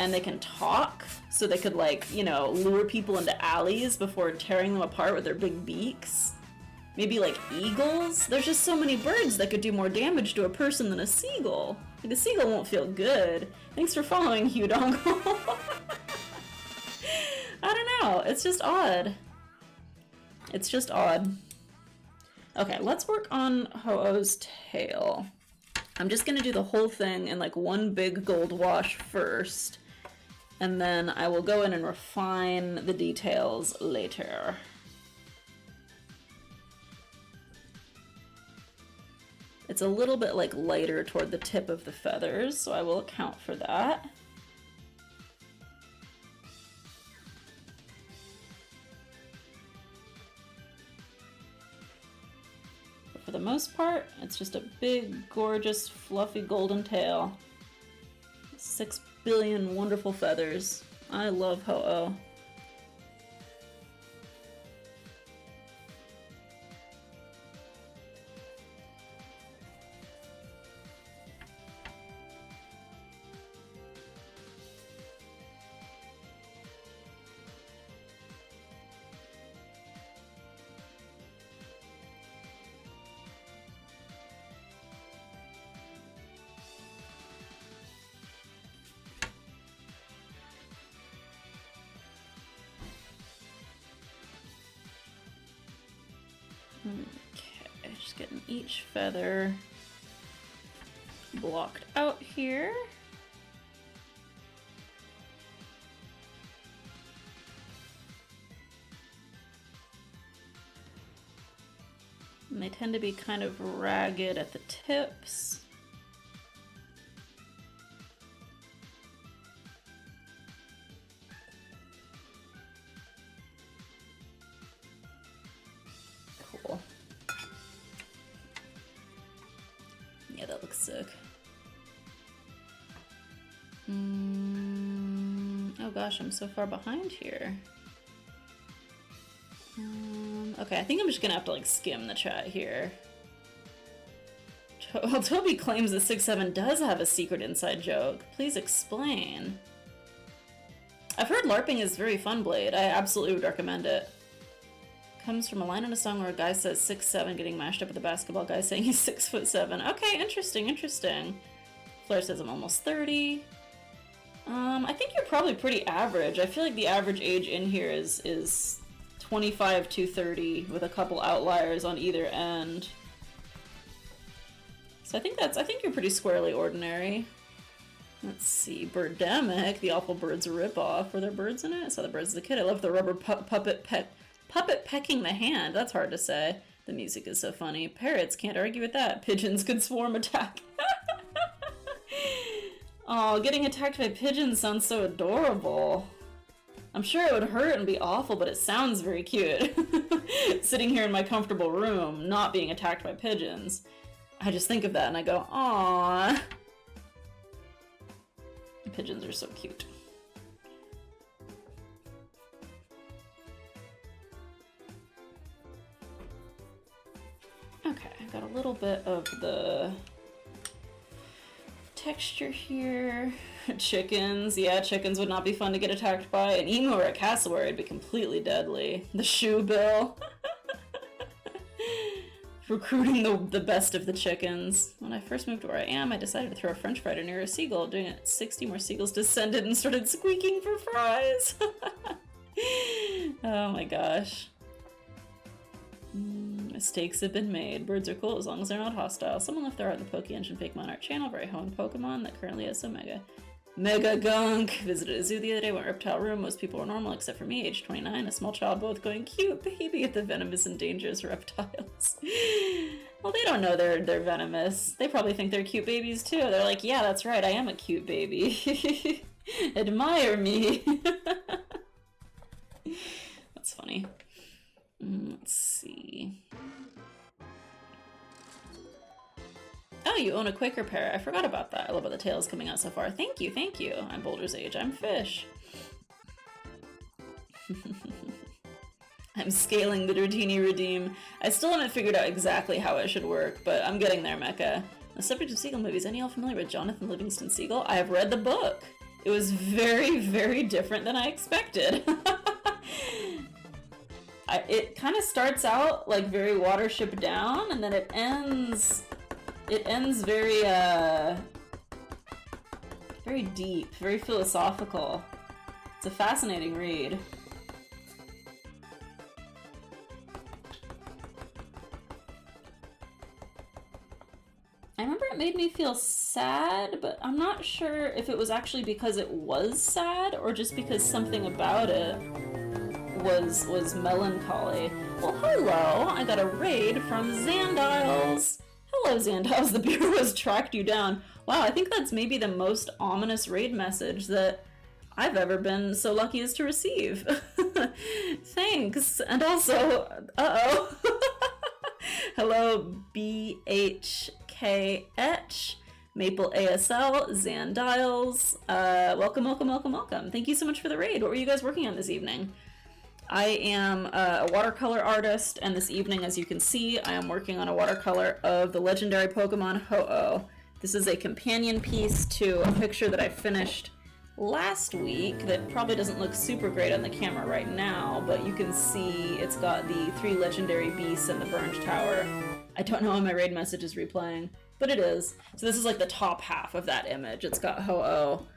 and they can talk, so they could, like, you know, lure people into alleys before tearing them apart with their big beaks. Maybe, like, eagles? There's just so many birds that could do more damage to a person than a seagull. Like, a seagull won't feel good. Thanks for following, Hugh Dongle. I don't know. It's just odd. It's just odd. Okay, let's work on Ho-Oh's tail. I'm just gonna do the whole thing in like one big gold wash first, and then I will go in and refine the details later. It's a little bit like lighter toward the tip of the feathers, so I will account for that. For the most part, it's just a big, gorgeous, fluffy golden tail. 6 billion wonderful feathers. I love Ho-Oh. Okay, just getting each feather blocked out here. And they tend to be kind of ragged at the tips. Yeah, that looks sick. Oh gosh, I'm so far behind here. Okay, I think I'm just gonna have to like skim the chat here. Well, Toby claims that 6-7 does have a secret inside joke. Please explain. I've heard LARPing is very fun, Blade. I absolutely would recommend it. Comes from a line in a song where a guy says 6'7", getting mashed up with a basketball guy saying he's 6'7". Okay, interesting, interesting. Fleur says I'm almost 30. I think you're probably pretty average. I feel like the average age in here is 25 to 30 with a couple outliers on either end. So I think you're pretty squarely ordinary. Let's see, Birdemic, the Awful Birds ripoff. Were there birds in it? I saw the birds as a kid. I love the rubber puppet pecking the hand. That's hard to say. The music is so funny. Parrots, can't argue with that. Pigeons could swarm attack. Oh, getting attacked by pigeons sounds so adorable. I'm sure it would hurt and be awful, but it sounds very cute. Sitting here in my comfortable room, not being attacked by pigeons. I just think of that and I go, aww. Pigeons are so cute. Okay, I got a little bit of the texture here. Chickens, yeah, chickens would not be fun to get attacked by. An emu or a cassowary would be completely deadly. The shoe bill. Recruiting the best of the chickens. When I first moved to where I am, I decided to throw a french fry near a seagull. Doing it, 60 more seagulls descended and started squeaking for fries. Oh my gosh. Mistakes have been made. Birds are cool as long as they're not hostile. Someone left their art in the Poke Engine Fake Monarch channel, very honed Pokemon that currently has some Mega Gunk. Visited a zoo the other day, went reptile room. Most people were normal except for me, age 29, a small child, both going, cute baby at the venomous and dangerous reptiles. Oh, Well, they don't know they're venomous. They probably think they're cute babies too. They're like, yeah, that's right, I am a cute baby. Admire me. That's funny. Let's see. Oh, you own a Quaker parrot. I forgot about that. I love all the tales coming out so far. Thank you, thank you. I'm Boulder's Age. I'm Fish. I'm scaling the Dratini Redeem. I still haven't figured out exactly how it should work, but I'm getting there, Mecca. The subject of Seagull movies. Any y'all familiar with Jonathan Livingston Seagull? I have read the book. It was very, very different than I expected. It kind of starts out like very Watership Down, and then it ends very, very deep, very philosophical. It's a fascinating read. I remember it made me feel sad, but I'm not sure if it was actually because it was sad or just because something about it was melancholy. Well, hello! I got a raid from Zandiles. Hello, Zandiles. The Bureau has tracked you down. Wow, I think that's maybe the most ominous raid message that I've ever been so lucky as to receive. Thanks. And also, uh-oh. Hello, BHKH, Maple ASL, Zandiles. Welcome, welcome, welcome, welcome. Thank you so much for the raid. What were you guys working on this evening? I am a watercolor artist, and this evening, as you can see, I am working on a watercolor of the legendary Pokemon Ho-Oh. This is a companion piece to a picture that I finished last week that probably doesn't look super great on the camera right now, but you can see it's got the 3 legendary beasts and the burned tower. I don't know how my raid message is replaying, but it is. So this is like the top half of that image. It's got Ho-Oh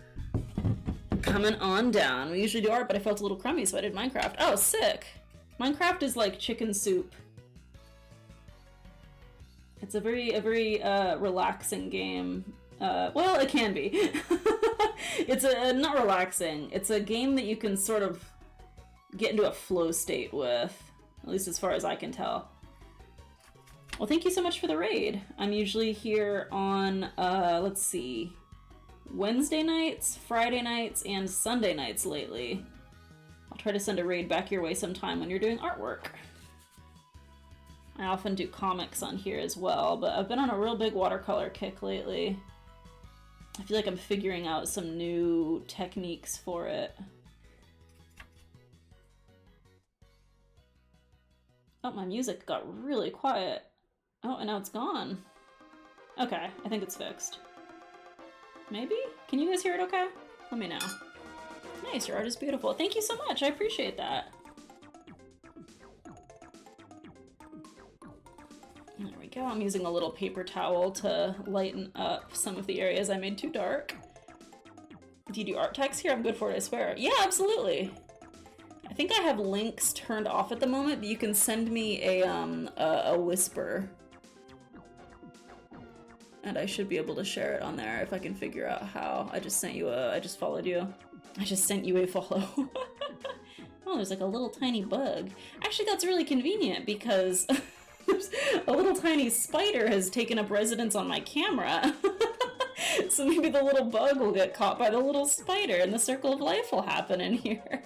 coming on down. We usually do art, but I felt a little crummy, so I did Minecraft. Oh, sick! Minecraft is like chicken soup. It's a very relaxing game. Well, it can be. It's not relaxing. It's a game that you can sort of get into a flow state with, at least as far as I can tell. Well, thank you so much for the raid. I'm usually here on, let's see, Wednesday nights, Friday nights, and Sunday nights lately. I'll try to send a raid back your way sometime when you're doing artwork. I often do comics on here as well, but I've been on a real big watercolor kick lately. I feel like I'm figuring out some new techniques for it. Oh, my music got really quiet. Oh, and now it's gone. Okay, I think it's fixed. Maybe? Can you guys hear it okay? Let me know. Nice, your art is beautiful. Thank you so much, I appreciate that. There we go, I'm using a little paper towel to lighten up some of the areas I made too dark. Do you do art text here? I'm good for it, I swear. Yeah, absolutely. I think I have links turned off at the moment, but you can send me a whisper. And I should be able to share it on there if I can figure out how. I just sent you I just followed you. I just sent you a follow. Oh, there's like a little tiny bug. Actually, that's really convenient because a little tiny spider has taken up residence on my camera. So maybe the little bug will get caught by the little spider and the circle of life will happen in here.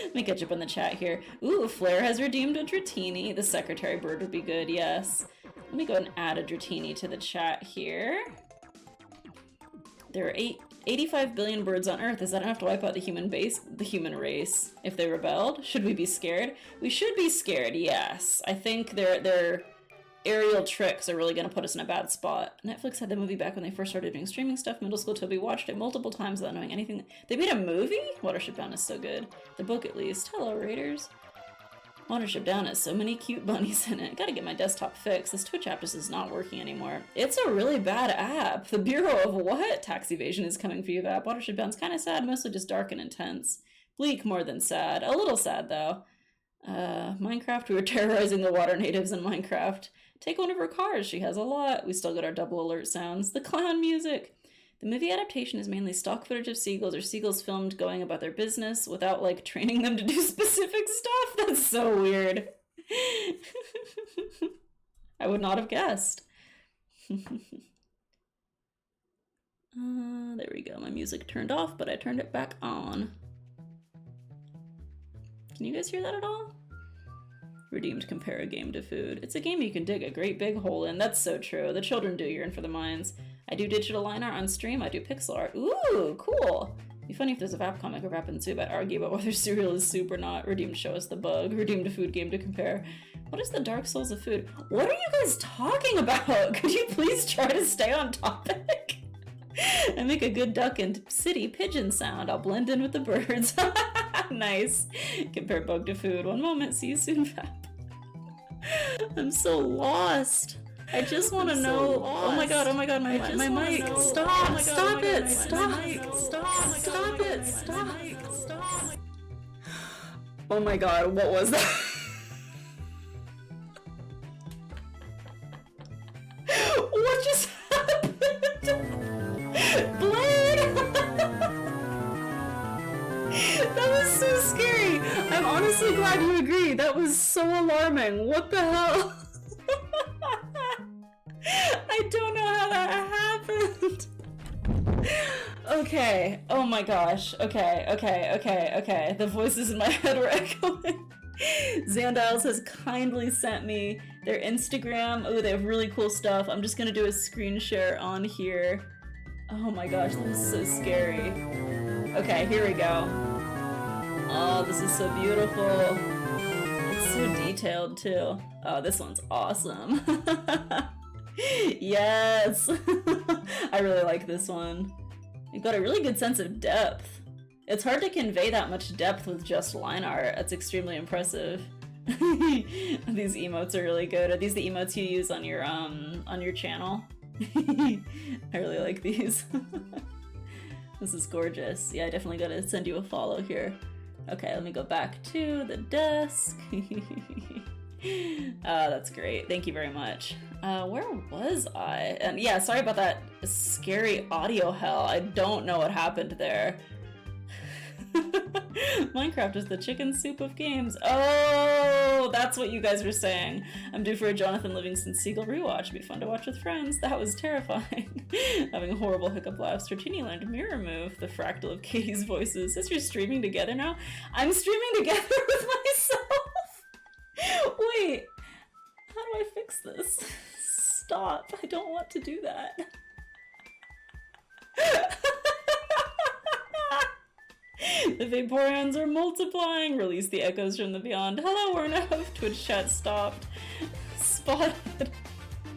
Let me catch up in the chat here. Ooh, Flare has redeemed a Dratini. The secretary bird would be good, yes. Let me go and add a Dratini to the chat here. There are 85 billion birds on Earth. Is that enough to wipe out the human race if they rebelled? Should we be scared? We should be scared, yes. I think their aerial tricks are really going to put us in a bad spot. Netflix had the movie back when they first started doing streaming stuff. Middle school Toby watched it multiple times without knowing anything. They made a movie? Watership Down is so good. The book, at least. Hello, Raiders. Watership Down has so many cute bunnies in it. Gotta get my desktop fixed. This Twitch app just is not working anymore. It's a really bad app. The Bureau of what? Tax evasion is coming for you, app. Watership Down's kind of sad, mostly just dark and intense. Bleak more than sad. A little sad, though. Minecraft, we were terrorizing the water natives in Minecraft. Take one of her cars, she has a lot. We still got our double alert sounds. The clown music. The movie adaptation is mainly stock footage of seagulls or seagulls filmed going about their business without, like, training them to do specific stuff. That's so weird. I would not have guessed. There we go. My music turned off, but I turned it back on. Can you guys hear that at all? Redeemed compare a game to food. It's a game you can dig a great big hole in. That's so true. The children do yearn for the mines. I do digital line art on stream. I do pixel art. Ooh, cool. It'd be funny if there's a Vap comic or Vap and Soup. I'd argue about whether cereal is soup or not. Redeemed show us the bug. Redeemed a food game to compare. What is the Dark Souls of food? What are you guys talking about? Could you please try to stay on topic? I make a good duck and city pigeon sound. I'll blend in with the birds. Nice. Compare bug to food. One moment. See you soon, Vap. I'm so lost. I just want to know. Oh my god, my mic. Stop it. Oh my god, what was that? What just happened? Blade! That was so scary. I'm honestly glad you agree. That was so alarming. What the hell? I don't know how that happened. Okay. Oh my gosh. Okay. The voices in my head were echoing. Zandiles has kindly sent me their Instagram. Oh, they have really cool stuff. I'm just gonna do a screen share on here. Oh my gosh, this is so scary. Okay, here we go. Oh, this is so beautiful. It's so detailed too. Oh, this one's awesome. Yes! I really like this one. You've got a really good sense of depth. It's hard to convey that much depth with just line art. That's extremely impressive. These emotes are really good. Are these the emotes you use on your channel? I really like these. This is gorgeous. Yeah, I definitely gotta send you a follow here. Okay, let me go back to the desk. That's great. Thank you very much. Where was I? And yeah, sorry about that scary audio hell. I don't know what happened there. Minecraft is the chicken soup of games. Oh, that's what you guys were saying. I'm due for a Jonathan Livingston Seagull rewatch. It'd be fun to watch with friends. That was terrifying. Having horrible hiccup laughs. Tortini learned mirror move. The fractal of Katie's voices. Is you're streaming together now? I'm streaming together with myself. Wait, how do I fix this? Stop. I don't want to do that. The Vaporeons are multiplying. Release the echoes from the beyond. Hello, Wernev. Twitch chat stopped. Spotted.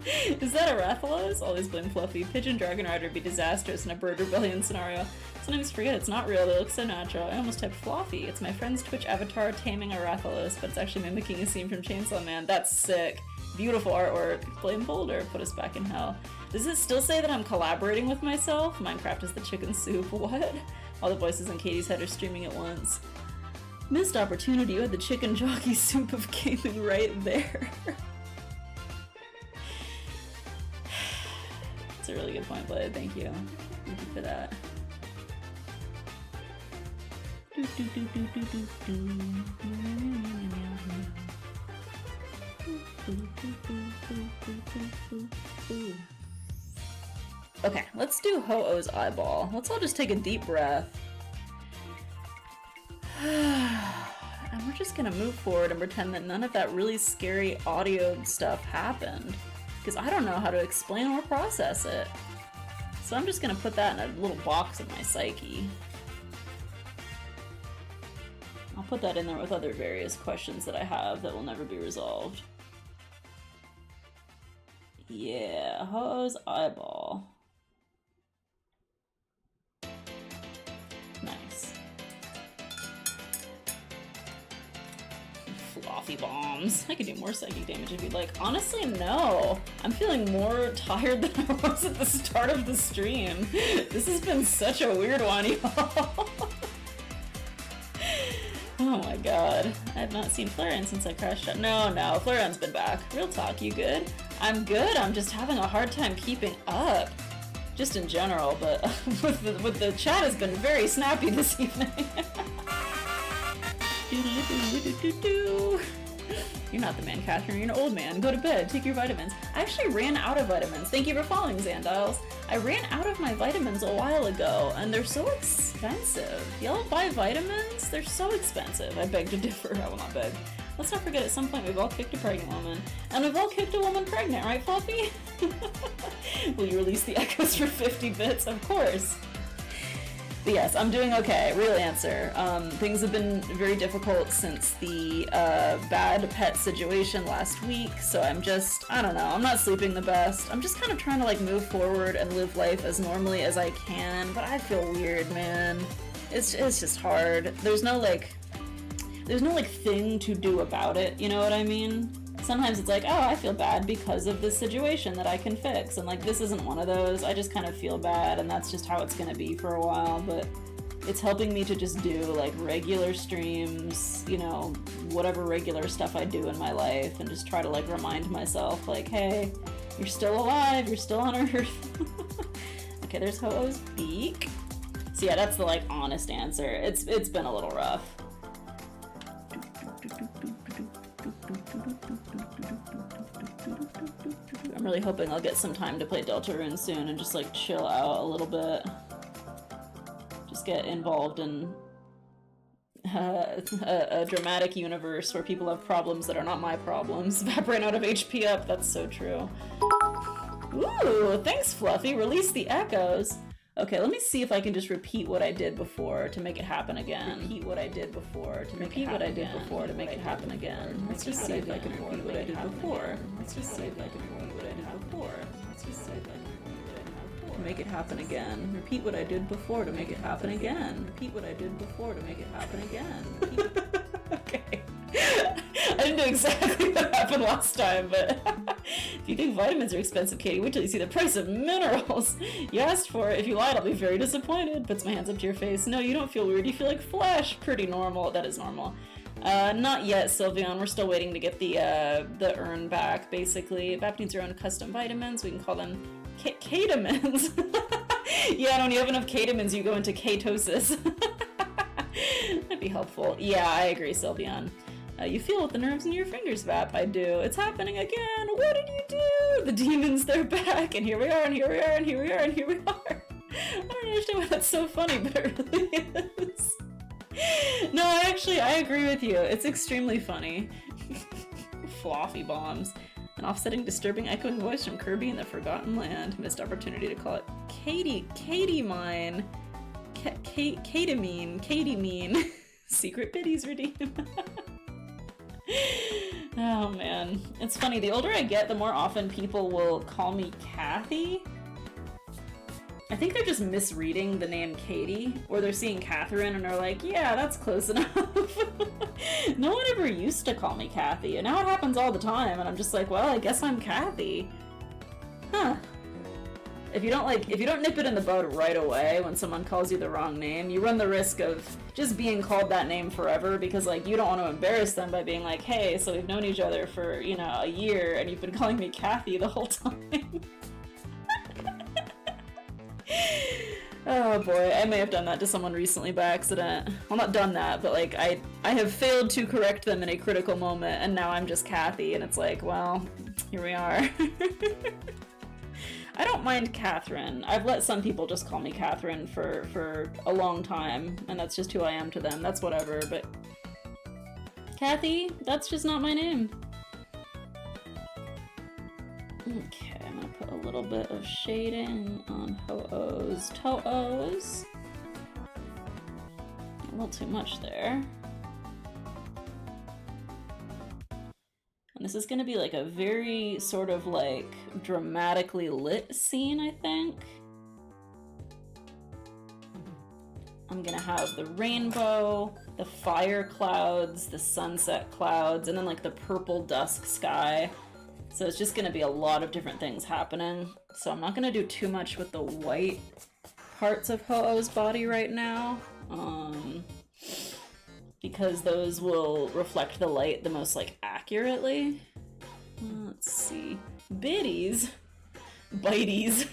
Is that a Rathalos? Always blame Fluffy. Pigeon Dragon Rider be disastrous in a bird rebellion scenario. Sometimes forget it's not real. They look so natural. I almost typed Fluffy. It's my friend's Twitch avatar taming a Rathalos, but it's actually mimicking a scene from Chainsaw Man. That's sick. Beautiful artwork. Blame Boulder. Put us back in hell. Does it still say that I'm collaborating with myself? Minecraft is the chicken soup. What? All the voices in Katie's head are streaming at once. Missed opportunity. You had the chicken jockey soup of gaming right there. It's a really good point, Blade. Thank you. Thank you for that. Okay, let's do Ho-Oh's eyeball. Let's all just take a deep breath. And we're just gonna move forward and pretend that none of that really scary audio stuff happened. Because I don't know how to explain or process it. So I'm just gonna put that in a little box in my psyche. I'll put that in there with other various questions that I have that will never be resolved. Yeah, Ho-Oh's eyeball. Nice. Floppy bombs. I could do more psychic damage if you'd like. Honestly, no. I'm feeling more tired than I was at the start of the stream. This has been such a weird one, y'all. Oh my god. I have not seen Flareon since I crashed out. No, Flareon's been back. Real talk, you good? I'm good, I'm just having a hard time keeping up. Just in general, but with the chat has been very snappy this evening. You're not the man, Catherine. You're an old man. Go to bed. Take your vitamins. I actually ran out of vitamins. Thank you for following, Zandiles. I ran out of my vitamins a while ago, and they're so expensive. Y'all buy vitamins? They're so expensive. I beg to differ. I will not beg. Let's not forget, at some point, we've all kicked a pregnant woman. And we've all kicked a woman pregnant, right, Fluffy? Will you release the echoes for 50 bits? Of course. But yes, I'm doing okay. Real answer. Things have been very difficult since the bad pet situation last week, so I don't know, I'm not sleeping the best. I'm just kind of trying to like move forward and live life as normally as I can, but I feel weird, man. It's just hard. There's no thing to do about it, you know what I mean? Sometimes it's like, oh, I feel bad because of this situation that I can fix, and like this isn't one of those. I just kind of feel bad, and that's just how it's gonna be for a while, but it's helping me to just do like regular streams, you know, whatever regular stuff I do in my life, and just try to like remind myself like, hey, you're still alive, you're still on Earth. Okay, there's Ho-Oh's beak. So yeah, that's the like honest answer. It's been a little rough. I'm really hoping I'll get some time to play Deltarune soon and just like chill out a little bit. Just get involved in a dramatic universe where people have problems that are not my problems. Vap ran out of HP up, that's so true. Ooh, thanks Fluffy, release the echoes. Okay, let me see if I can just repeat what I did before to make it happen again. Repeat what I did before to make it happen again. Let's just see if I can repeat what I did before. Let's just see if I can repeat what I did before. Let's just see if I can repeat what I did before. Make it happen again. Repeat what I did before to make it happen again. Repeat what I did before to make it happen again. Okay. I didn't know exactly what happened last time, but if you think vitamins are expensive, Katie, wait till you see the price of minerals. You asked for it. If you lied, I'll be very disappointed. Puts my hands up to your face. No, you don't feel weird. You feel like flesh. Pretty normal. That is normal. Not yet, Sylveon. We're still waiting to get the urn back, basically. Vap needs her own custom vitamins. We can call them ketamins. Yeah, when you have enough ketamins, you go into ketosis. That'd be helpful. Yeah, I agree, Sylveon. You feel with the nerves in your fingers, Vap. I do. It's happening again. What did you do? The demons, they're back. And here we are, and here we are, and here we are, and here we are. I don't understand why that's so funny, but it really is. No, I agree with you. It's extremely funny. Floppy bombs. An offsetting, disturbing, echoing voice from Kirby in the Forgotten Land. Missed opportunity to call it Katie mine. Katie mean. Secret biddies redeemed. Oh man, it's funny, the older I get, the more often people will call me Kathy. I think they're just misreading the name Katie, or they're seeing Catherine and are like, yeah, that's close enough. No one ever used to call me Kathy, and now it happens all the time, and I'm just like, well, I guess I'm Kathy. Huh. If you don't nip it in the bud right away when someone calls you the wrong name, you run the risk of just being called that name forever, because like you don't want to embarrass them by being like, hey, so we've known each other for, you know, a year and you've been calling me Kathy the whole time. Oh boy, I may have done that to someone recently by accident. Well, not done that, but like I have failed to correct them in a critical moment, and now I'm just Kathy, and it's like, well, here we are. I don't mind Catherine. I've let some people just call me Catherine for a long time, and that's just who I am to them. That's whatever, but Kathy, that's just not my name. Okay, I'm gonna put a little bit of shading on Ho-Oh's toes. A little too much there. And this is going to be like a very sort of like dramatically lit scene, I think. I'm going to have the rainbow, the fire clouds, the sunset clouds, and then like the purple dusk sky. So it's just going to be a lot of different things happening. So I'm not going to do too much with the white parts of Ho-Oh's body right now. Because those will reflect the light the most like accurately. Let's see. Biddies, biteys,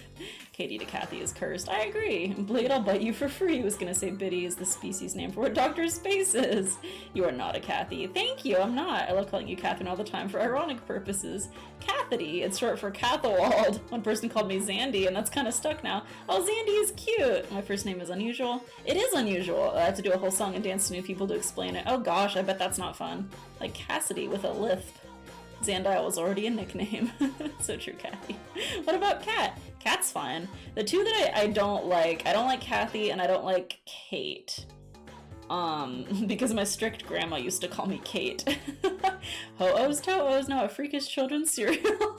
Katie to Kathy is cursed. I agree. Blade, I'll bite you for free was gonna say Biddy is the species name for what Dr. Space is. You are not a Kathy. Thank you, I'm not. I love calling you Catherine all the time for ironic purposes. Cathety, it's short for Cathewald. One person called me Zandy, and that's kind of stuck now. Oh, Zandy is cute. My first name is unusual. It is unusual. I have to do a whole song and dance to new people to explain it. Oh gosh, I bet that's not fun. Like Cassidy with a lisp. Zandile was already a nickname. So true, Kathy. What about Kat? Kat's fine. The two that I don't like Kathy and I don't like Kate. Because my strict grandma used to call me Kate. Ho-ohs, to-ohs, now a freakish children's cereal.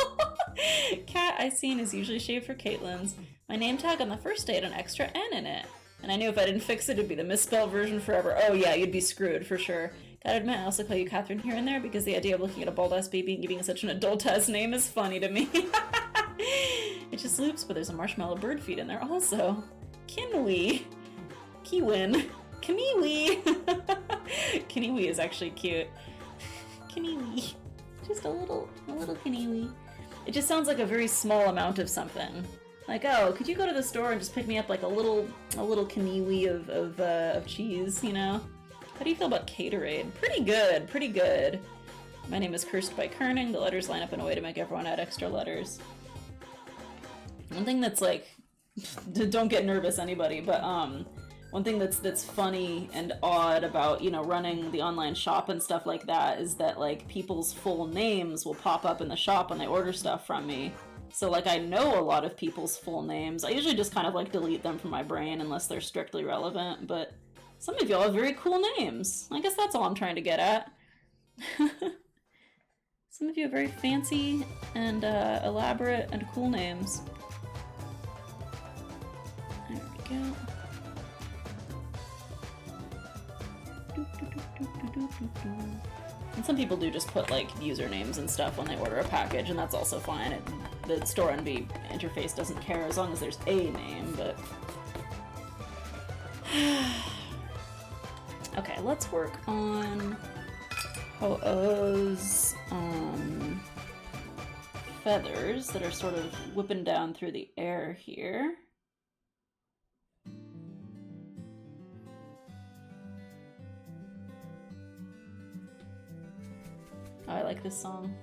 Kat I seen is usually shaved for Caitlin's. My name tag on the first day had an extra N in it. And I knew if I didn't fix it, it'd be the misspelled version forever. Oh yeah, you'd be screwed for sure. Gotta admit, I also call you Catherine here and there because the idea of looking at a bald-ass baby and giving it such an adult-ass name is funny to me. It just loops, but there's a marshmallow bird feed in there also. Kinwee. Kiwin. Kaniwi. Kaniwi is actually cute. Kaniwi. Just a little Kaniwi. It just sounds like a very small amount of something. Like, oh, could you go to the store and just pick me up like a little Kaniwi of cheese, you know? How do you feel about Caterade? Pretty good, pretty good. My name is Cursed by Kerning. The letters line up in a way to make everyone add extra letters. One thing that's like, don't get nervous, anybody, but one thing that's funny and odd about, you know, running the online shop and stuff like that is that like people's full names will pop up in the shop when they order stuff from me. So like I know a lot of people's full names. I usually just kind of like delete them from my brain unless they're strictly relevant, but some of y'all have very cool names. I guess that's all I'm trying to get at. Some of you have very fancy and elaborate and cool names. There we go. And some people do just put like usernames and stuff when they order a package, and that's also fine. The Store Envy interface doesn't care as long as there's a name, but... Okay, let's work on Ho-oh's feathers that are sort of whipping down through the air here. Oh, I like this song.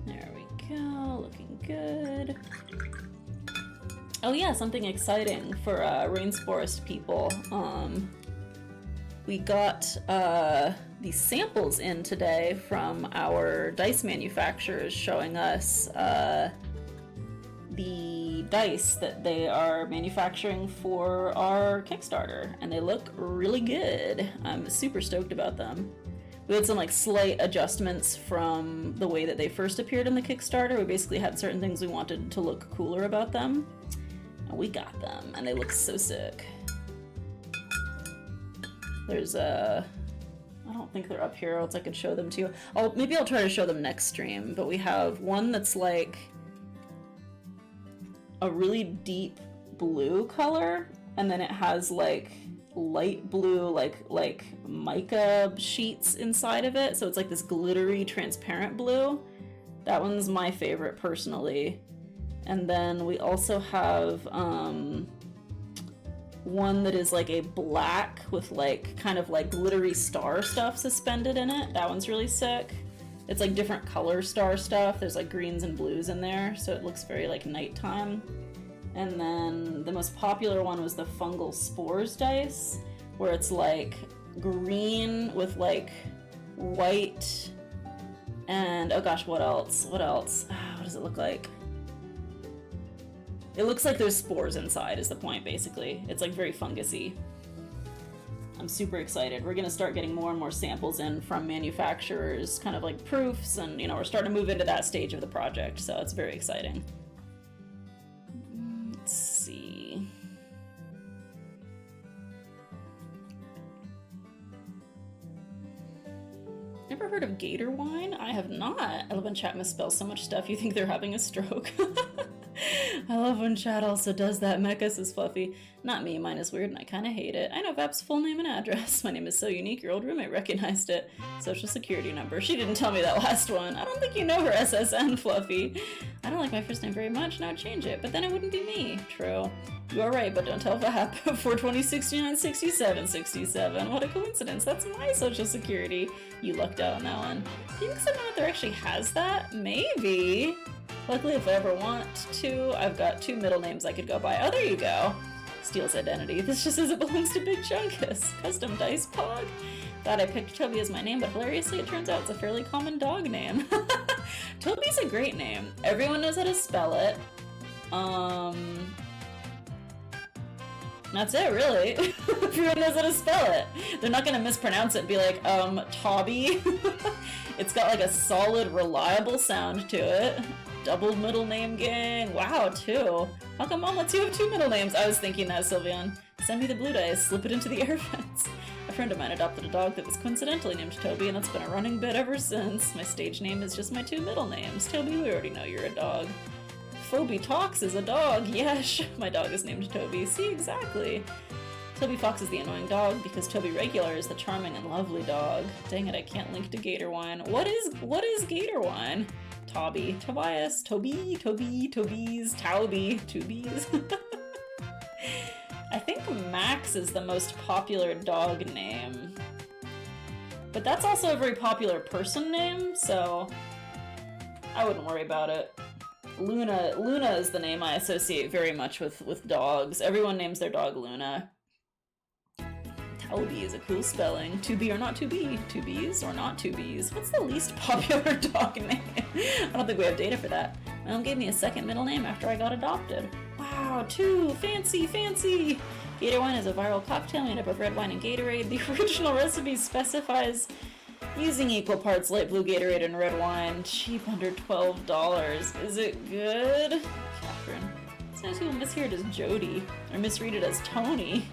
There we go, looking good. Oh yeah, something exciting for Rainforest people. We got these samples in today from our dice manufacturers showing us the dice that they are manufacturing for our Kickstarter, and they look really good. I'm super stoked about them. We had some like slight adjustments from the way that they first appeared in the Kickstarter. We basically had certain things we wanted to look cooler about them, and we got them, and they look so sick. There's I don't think they're up here, else I could show them to you. Maybe I'll try to show them next stream, but we have one that's like a really deep blue color, and then it has like light blue like mica sheets inside of it, so it's like this glittery transparent blue. That one's my favorite personally. And then we also have one that is like a black with like kind of like glittery star stuff suspended in it. That one's really sick. It's like different color star stuff. There's like greens and blues in there, so it looks very like nighttime. And then the most popular one was the fungal spores dice, where it's like green with like white and oh gosh, what else? What else? What does it look like? It looks like there's spores inside is the point, basically. It's like very fungusy. I'm super excited. We're gonna start getting more and more samples in from manufacturers, kind of like proofs, and you know, we're starting to move into that stage of the project, so it's very exciting. Let's see. Never heard of gator wine? I have not. I love when chat misspells so much stuff you think they're having a stroke. I love when chat also does that. Mecha says Fluffy. Not me, mine is weird and I kinda hate it. I know Vap's full name and address. My name is so unique, your old roommate recognized it. Social security number. She didn't tell me that last one. I don't think you know her SSN, Fluffy. I don't like my first name very much, now change it, but then it wouldn't be me. True. You are right, but don't tell Vap. 420696767. What a coincidence. That's my social security. You lucked out on that one. Do you think someone out there actually has that? Maybe. Luckily, if I ever want to, I've got 2 middle names I could go by. Oh, there you go. Steals identity. This just says it belongs to Big Chunkus. Custom dice pog. Thought I picked Toby as my name, but hilariously it turns out it's a fairly common dog name. Toby's a great name. Everyone knows how to spell it. That's it, really. Everyone knows how to spell it. They're not gonna mispronounce it and be like, Toby. It's got like a solid, reliable sound to it. Double middle name gang. Wow, 2. How come Mom lets you have 2 middle names? I was thinking that, Sylvian. Send me the blue dice, slip it into the air vents. A friend of mine adopted a dog that was coincidentally named Toby, and that's been a running bit ever since. My stage name is just my 2 middle names. Toby, we already know you're a dog. Phoebe Talks is a dog. Yes, my dog is named Toby. See, exactly. Toby Fox is the annoying dog because Toby Regular is the charming and lovely dog. Dang it, I can't link to Gator Wine. What is Gator Wine? Toby, Tobias, Toby, Tobies, Tauby, Tubies. I think Max is the most popular dog name. But that's also a very popular person name, so I wouldn't worry about it. Luna is the name I associate very much with dogs. Everyone names their dog Luna. Tauby is a cool spelling. To be or not to be. To bees or not to bees. What's the least popular dog name? I don't think we have data for that. My mom gave me a second middle name after I got adopted. Wow, 2! Fancy, fancy! Gator wine is a viral cocktail made up of red wine and Gatorade. The original recipe specifies using equal parts light blue Gatorade and red wine. Cheap, under $12. Is it good? Catherine. Sometimes people mishear it as Jody, or misread it as Tony.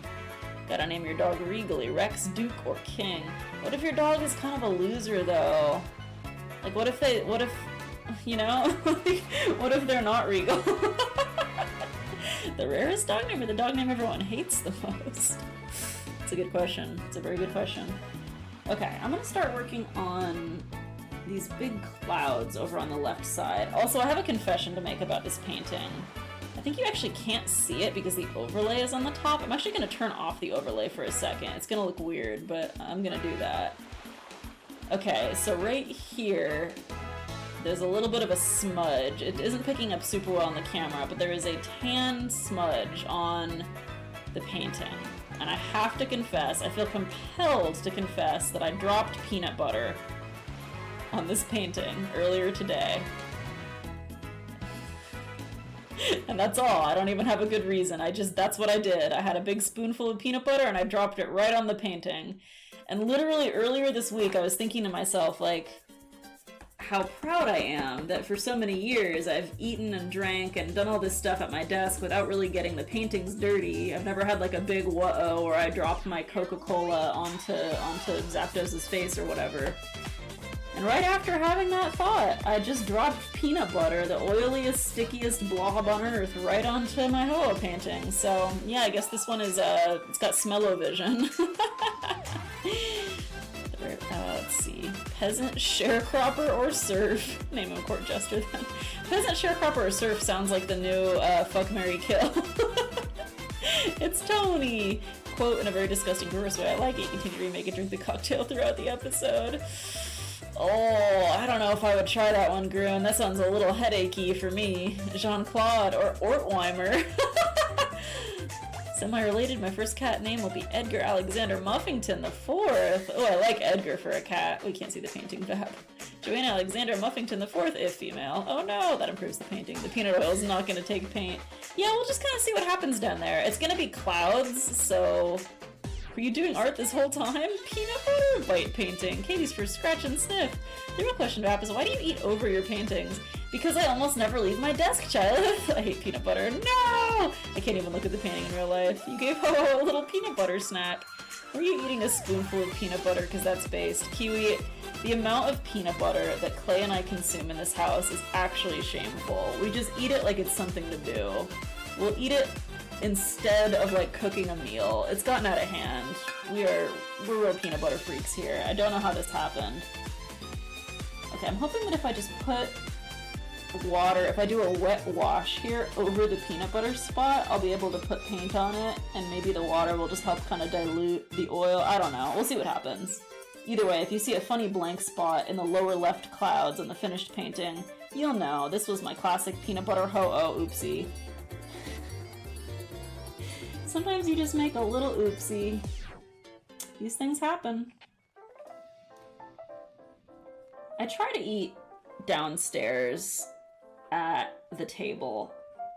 Gotta name your dog regally, Rex, Duke, or King. What if your dog is kind of a loser, though? Like, what if, you know? What if they're not regal? The rarest dog name or the dog name everyone hates the most? It's a good question. It's a very good question. Okay, I'm gonna start working on these big clouds over on the left side. Also, I have a confession to make about this painting. I think you actually can't see it because the overlay is on the top. I'm actually gonna turn off the overlay for a second. It's gonna look weird, but I'm gonna do that. Okay, so right here, there's a little bit of a smudge. It isn't picking up super well on the camera, but there is a tan smudge on the painting. And I have to confess, I feel compelled to confess that I dropped peanut butter on this painting earlier today. And that's all. I don't even have a good reason. That's what I did. I had a big spoonful of peanut butter and I dropped it right on the painting. And literally earlier this week, I was thinking to myself, like, how proud I am that for so many years I've eaten and drank and done all this stuff at my desk without really getting the paintings dirty. I've never had like a big whoa or I dropped my Coca-Cola onto Zapdos's face or whatever. And right after having that thought, I just dropped peanut butter, the oiliest, stickiest blob on earth, right onto my Ho-Oh painting. So yeah, I guess this one is, it's got smell-o-vision. Let's see. Peasant, sharecropper, or serf? Name him court jester then. Peasant, sharecropper, or serf sounds like the new fuck, marry, kill. It's Tony! Quote in a very disgusting, gross way. I like it. Continue to remake it, drink the cocktail throughout the episode. Oh, I don't know if I would try that one, Gruen. That sounds a little headachy for me. Jean-Claude or Ortweimer. Semi-related, my first cat name will be Edgar Alexander Muffington IV. Oh, I like Edgar for a cat. We can't see the painting tab. Joanna Alexander Muffington IV, if female. Oh no, that improves the painting. The peanut oil is not going to take paint. Yeah, we'll just kind of see what happens down there. It's going to be clouds, so... Were you doing art this whole time? Peanut butter bite painting. Katie's first scratch and sniff. The real question to ask is, why do you eat over your paintings? Because I almost never leave my desk, child. I hate peanut butter. No! I can't even look at the painting in real life. You gave Ho a little peanut butter snack. Were you eating a spoonful of peanut butter? Because that's based. Kiwi, the amount of peanut butter that Clay and I consume in this house is actually shameful. We just eat it like it's something to do. We'll eat it instead of like cooking a meal. It's gotten out of hand. We're real peanut butter freaks here. I don't know how this happened. Okay, I'm hoping that if I just put water, if I do a wet wash here over the peanut butter spot, I'll be able to put paint on it, and maybe the water will just help kind of dilute the oil. I don't know. We'll see what happens. Either way, if you see a funny blank spot in the lower left clouds on the finished painting, you'll know this was my classic peanut butter ho-oh oopsie. Sometimes you just make a little oopsie. These things happen. I try to eat downstairs at the table,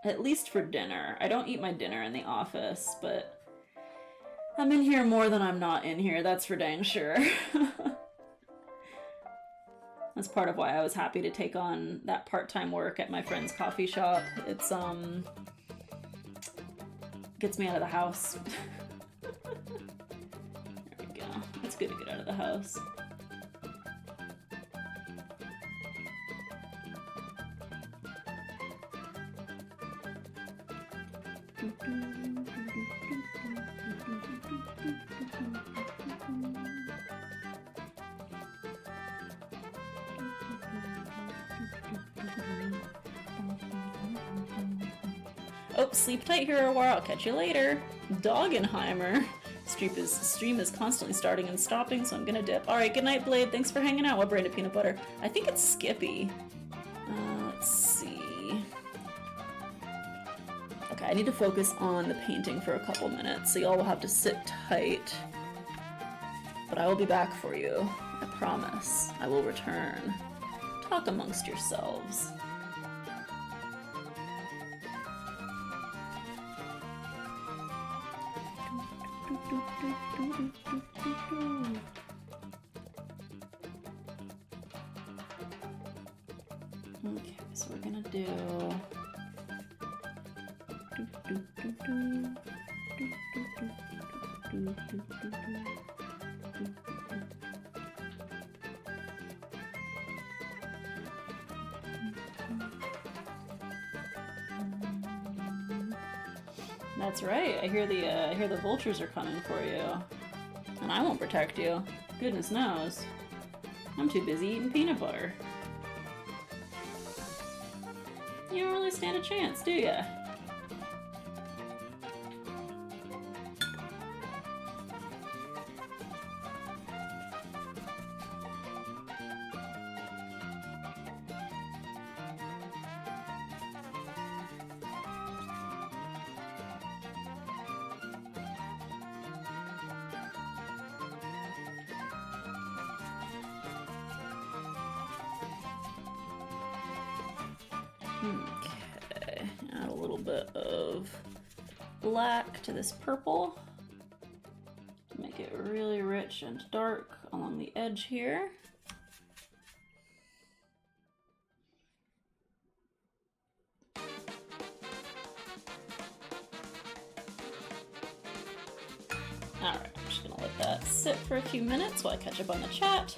at least for dinner. I don't eat my dinner in the office, but I'm in here more than I'm not in here, that's for dang sure. That's part of why I was happy to take on that part-time work at my friend's coffee shop. It's, gets me out of the house. There we go. It's good to get out of the house. Oh, sleep tight here a while. I'll catch you later. Doggenheimer. Stream is constantly starting and stopping, so I'm gonna dip. Alright, good night, Blade. Thanks for hanging out. What brand of peanut butter? I think it's Skippy. Let's see. Okay, I need to focus on the painting for a couple minutes, so y'all will have to sit tight. But I will be back for you. I promise. I will return. Talk amongst yourselves. Okay, so we're gonna do That's right. I hear the vultures are coming for you. And I won't protect you. Goodness knows. I'm too busy eating peanut butter. You don't really stand a chance, do ya? Okay, add a little bit of black to this purple to make it really rich and dark along the edge here. Alright, I'm just gonna let that sit for a few minutes while I catch up on the chat.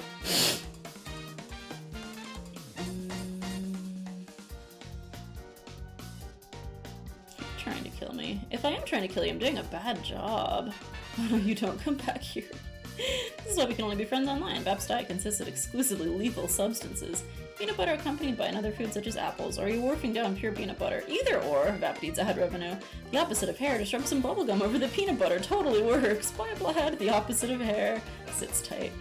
If I am trying to kill you, I'm doing a bad job. Oh no, you don't come back here. This is why we can only be friends online. Vap's diet consists of exclusively lethal substances. Peanut butter accompanied by another food such as apples. Or are you wolfing down pure peanut butter? Either or. Vap needs ad revenue. The opposite of hair. Just rub some bubblegum over the peanut butter. Totally works. Bible had the opposite of hair. Sits tight.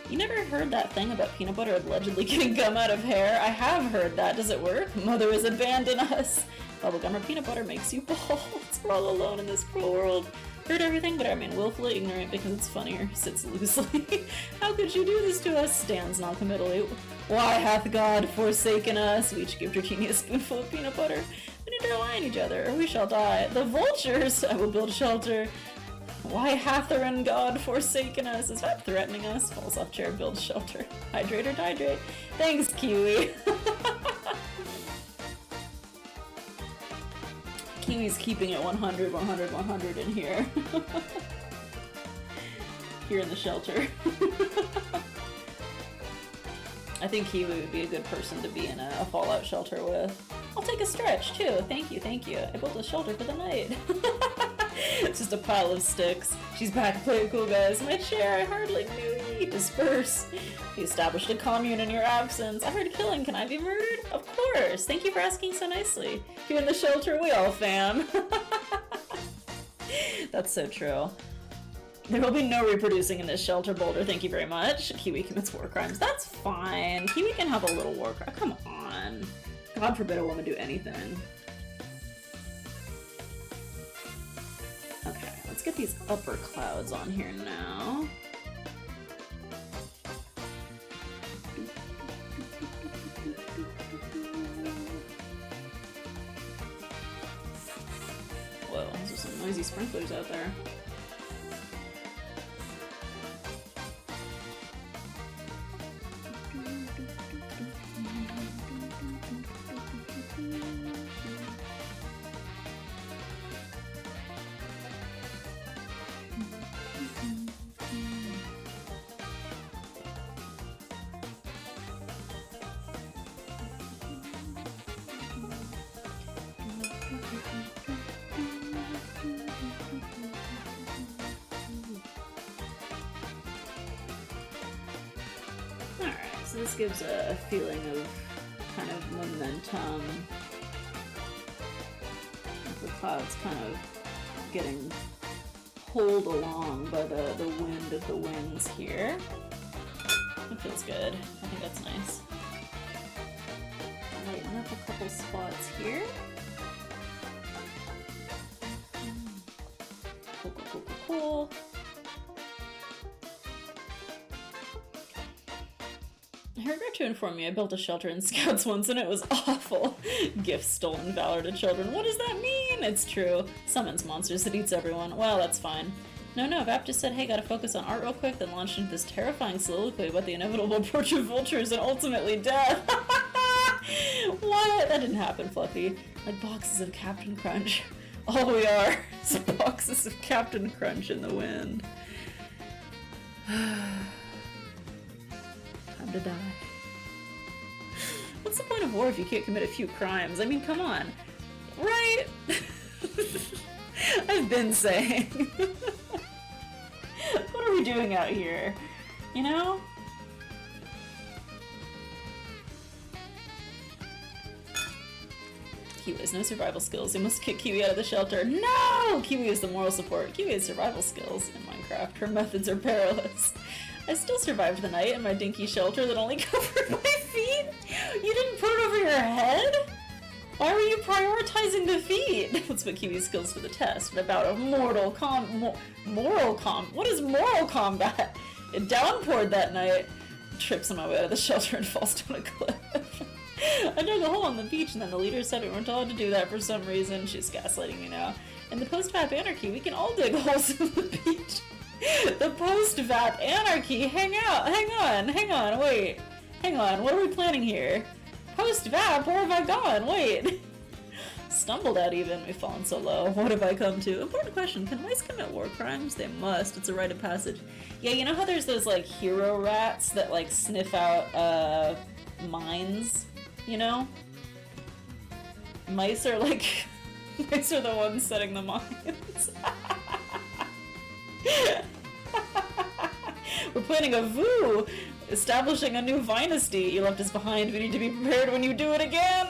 You never heard that thing about peanut butter allegedly getting gum out of hair? I have heard that. Does it work? Mother has abandoned us. Bubblegum or peanut butter makes you bald. We're all alone in this cruel world. Heard everything, but I remain willfully ignorant because it's funnier. Sits loosely. How could you do this to us? Stands non-committally. Why hath God forsaken us? We each give Drakini a spoonful of peanut butter. We need to rely on each other, or we shall die. The vultures! I will build shelter. Why hath God forsaken us? Is that threatening us? Falls off chair, builds shelter. Hydrate or dihydrate. Thanks, Kiwi. Kiwi's keeping it 100, 100, 100 in here. here in the shelter. I think Kiwi would be a good person to be in a fallout shelter with. I'll take a stretch too. Thank you, thank you. I built a shelter for the night. It's just a pile of sticks. She's back. Play it cool, guys. My chair, I hardly knew ye. Disperse. We established a commune in your absence. I heard killing. Can I be murdered? Of course. Thank you for asking so nicely. You in the shelter? We all fam. That's so true. There will be no reproducing in this shelter, Boulder. Thank you very much. Kiwi commits war crimes. That's fine. Kiwi can have a little war crime. Come on. God forbid a woman do anything. Okay, let's get these upper clouds on here now. Whoa, those are some noisy sprinklers out there. So this gives a feeling of kind of momentum. The clouds kind of getting pulled along by the wind of the wings here. That feels good. I think that's nice. Lighten up a couple spots here. Cool, cool, cool, cool, cool. I regret to inform you, I built a shelter in Scouts once and it was awful. Gifts stolen valor to children. What does that mean? It's true. Summons monsters that eats everyone. Well, that's fine. No, Vap just said, hey, gotta focus on art real quick, then launched into this terrifying soliloquy about the inevitable approach of vultures and ultimately death. What? That didn't happen, Fluffy. Like boxes of Captain Crunch. All we are is boxes of Captain Crunch in the wind. To die. What's the point of war if you can't commit a few crimes? I mean, come on. Right? I've been saying. What are we doing out here? You know? Kiwi has no survival skills. They must kick Kiwi out of the shelter. No! Kiwi is the moral support. Kiwi has survival skills in Minecraft. Her methods are perilous. I still survived the night in my dinky shelter that only covered my feet. You didn't put it over your head? Why were you prioritizing the feet? Let's put Kiwi's skills to the test. About a moral combat. What is moral combat? It downpoured that night. Trips on my way out of the shelter and falls down a cliff. I dug a hole on the beach and then the leader said we weren't allowed to do that for some reason. She's gaslighting me now. In the post-map anarchy, we can all dig holes in the beach. The post-VAP anarchy! Hang on, wait. Hang on, what are we planning here? Post-VAP, where have I gone? Wait. Stumbled out even, we've fallen so low. What have I come to? Important question, can mice commit war crimes? They must, it's a rite of passage. Yeah, you know how there's those, like, hero rats that, like, sniff out, mines? You know? Mice are, like... mice are the ones setting the mines. We're planning a VOO! Establishing a new dynasty. You left us behind. We need to be prepared when you do it again.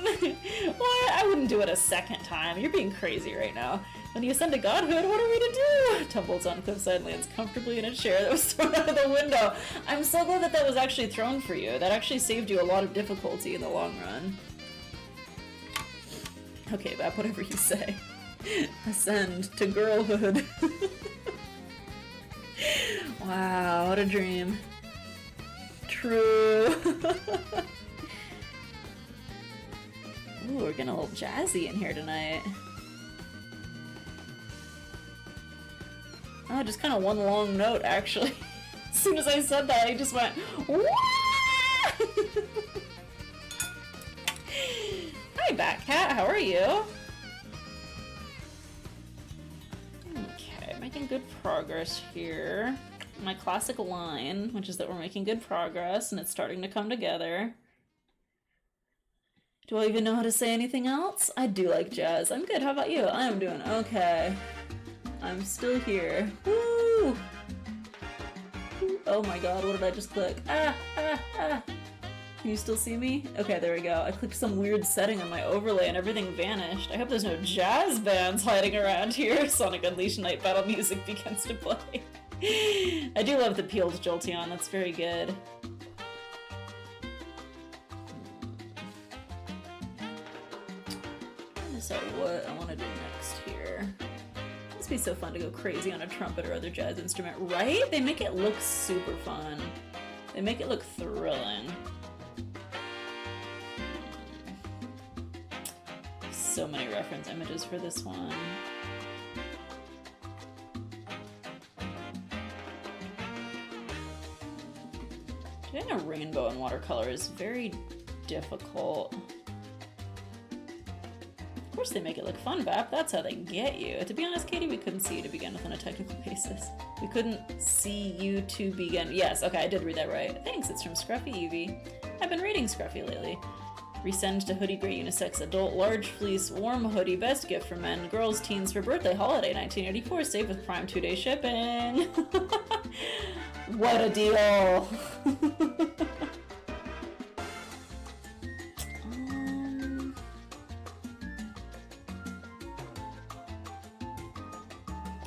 What? I wouldn't do it a second time. You're being crazy right now. When you ascend to godhood, what are we to do? Tumbles on cliffside, lands comfortably in a chair that was thrown out of the window. I'm so glad that that was actually thrown for you. That actually saved you a lot of difficulty in the long run. Okay, Bap, whatever you say. Ascend to girlhood. Wow, what a dream. True. Ooh, we're getting a little jazzy in here tonight. Oh, just kind of one long note, actually. As soon as I said that, I just went, wah! Hi, Batcat, how are you? Okay, making good progress here. my classic line, which is that we're making good progress and it's starting to come together. Do I even know how to say anything else? I do like jazz. I'm good. How about you? I am doing okay. I'm still here. Woo! Oh my god, what did I just click? Ah, ah, ah. Can you still see me? Okay, there we go. I clicked some weird setting on my overlay and everything vanished. I hope there's no jazz bands hiding around here. Sonic Unleashed Night Battle music begins to play. I do love the peeled Jolteon. That's very good. So what I want to do next here. This would be so fun to go crazy on a trumpet or other jazz instrument, right? They make it look super fun. They make it look thrilling. So many reference images for this one. Doing a rainbow in watercolor is very difficult. Of course they make it look fun, Bap. That's how they get you. To be honest, Katie, we couldn't see you to begin with on a technical basis. We couldn't see you to begin. Yes, okay, I did read that right. Thanks, it's from Scruffy Evie. I've been reading Scruffy lately. Resend to hoodie gray unisex adult large fleece warm hoodie best gift for men girls teens for birthday holiday 1984 save with Prime 2-day shipping. What a deal.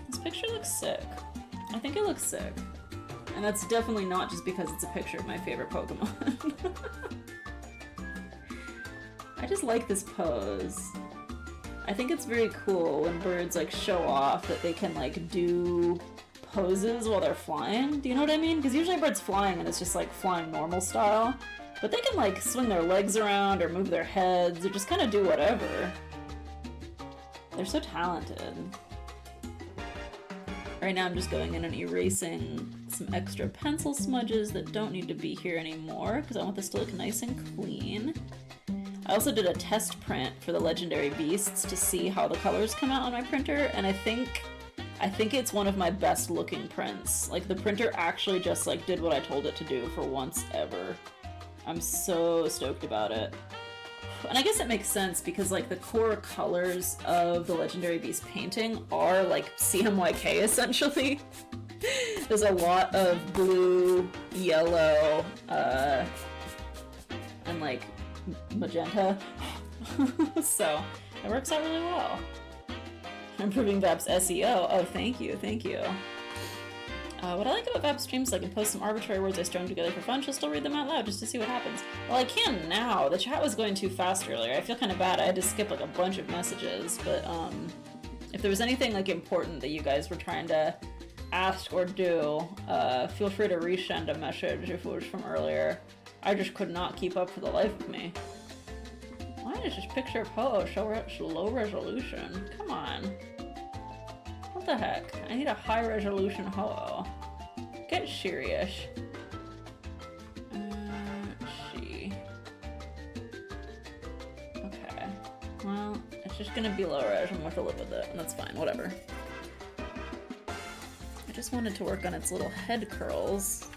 This picture looks sick. I think it looks sick. And that's definitely not just because it's a picture of my favorite Pokemon. I just like this pose. I think it's very cool when birds like show off that they can like do poses while they're flying. Do you know what I mean? Because usually birds flying and it's just like flying normal style. But they can like swing their legs around or move their heads or just kind of do whatever. They're so talented. Right now I'm just going in and erasing some extra pencil smudges that don't need to be here anymore because I want this to look nice and clean. I also did a test print for the Legendary Beasts to see how the colors come out on my printer, and I think it's one of my best looking prints. Like, the printer actually just like did what I told it to do for once ever. I'm so stoked about it. And I guess it makes sense because like the core colors of the Legendary Beast painting are like CMYK essentially. There's a lot of blue, yellow, and like magenta. So it works out really well. Improving Vap's SEO. Oh, thank you, thank you. What I like about Vap streams is I can post some arbitrary words I strung together for fun. She'll still read them out loud just to see what happens. Well, I can now. The chat was going too fast earlier. I feel kind of bad. I had to skip like a bunch of messages, but if there was anything like important that you guys were trying to ask or do, feel free to resend a message if it was from earlier. I just could not keep up for the life of me. Why does this picture of Ho-Oh show low resolution? Come on. What the heck? I need a high resolution Ho-Oh. Get serious. She. Okay. Well, it's just gonna be low res. I'm gonna have to live with it, and that's fine. Whatever. I just wanted to work on its little head curls.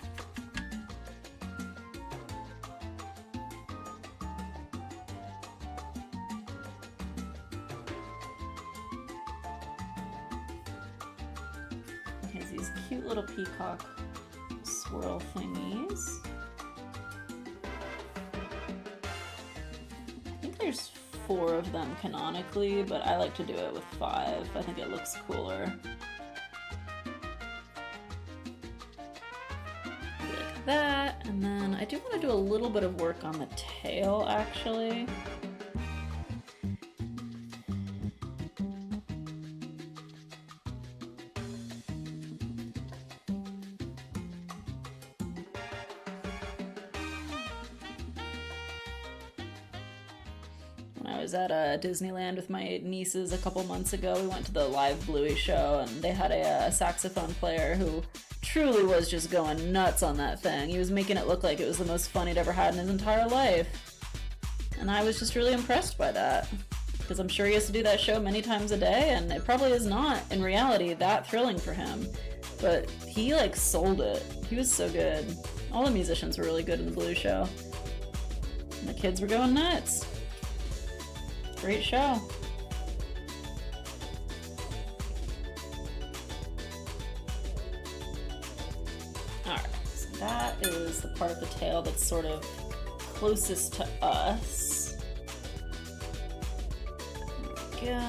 Little peacock swirl thingies. I think there's 4 of them canonically, but I like to do it with 5. I think it looks cooler. Like that, and then I do want to do a little bit of work on the tail actually. At Disneyland with my nieces a couple months ago. We went to the live Bluey show and they had a saxophone player who truly was just going nuts on that thing. He was making it look like it was the most fun he'd ever had in his entire life. And I was just really impressed by that. because I'm sure he has to do that show many times a day, and it probably is not, in reality, that thrilling for him. But he, like, sold it. He was so good. All the musicians were really good in the Blue show. And the kids were going nuts. Great show. Alright, so that is the part of the tail that's sort of closest to us. There we go.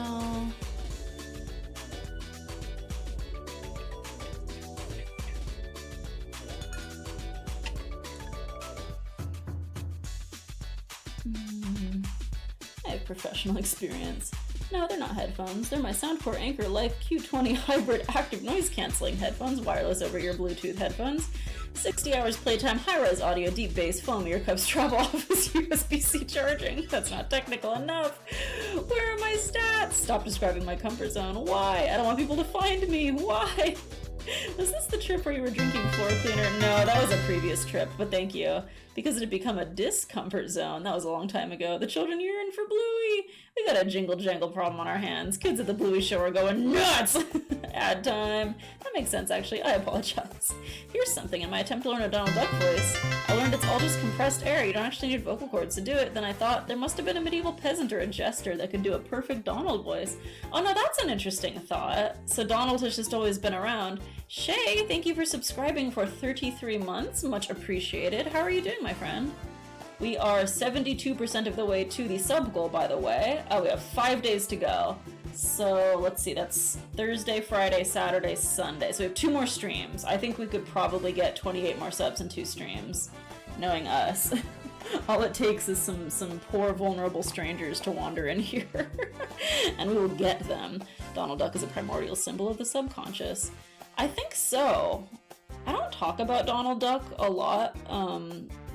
I have professional experience. No, they're not headphones. They're my Soundcore Anchor Life Q20 Hybrid Active Noise Cancelling headphones, wireless over-ear Bluetooth headphones. 60 hours playtime, high-res audio, deep bass, foam ear cups, travel office, USB-C charging. That's not technical enough. Where are my stats? Stop describing my comfort zone. Why? I don't want people to find me. Why? Was this the trip where you were drinking floor cleaner? No, that was a previous trip, but thank you. Because it had become a discomfort zone. That was a long time ago. The children yearn for Bluey. We got a jingle jangle problem on our hands. Kids at the Bluey show are going nuts. Ad time. That makes sense, actually. I apologize. Here's something. In my attempt to learn a Donald Duck voice, I learned it's all just compressed air. You don't actually need vocal cords to do it. Then I thought there must have been a medieval peasant or a jester that could do a perfect Donald voice. Oh no, that's an interesting thought. So Donald has just always been around. Shay, thank you for subscribing for 33 months. Much appreciated. How are you doing, my friend? We are 72% of the way to the sub goal, by the way. We have 5 days to go. So let's see, that's Thursday, Friday, Saturday, Sunday. So we have 2 more streams. I think we could probably get 28 more subs in 2 streams, knowing us. All it takes is some poor, vulnerable strangers to wander in here, and we will get them. Donald Duck is a primordial symbol of the subconscious. I think so. I don't talk about Donald Duck a lot,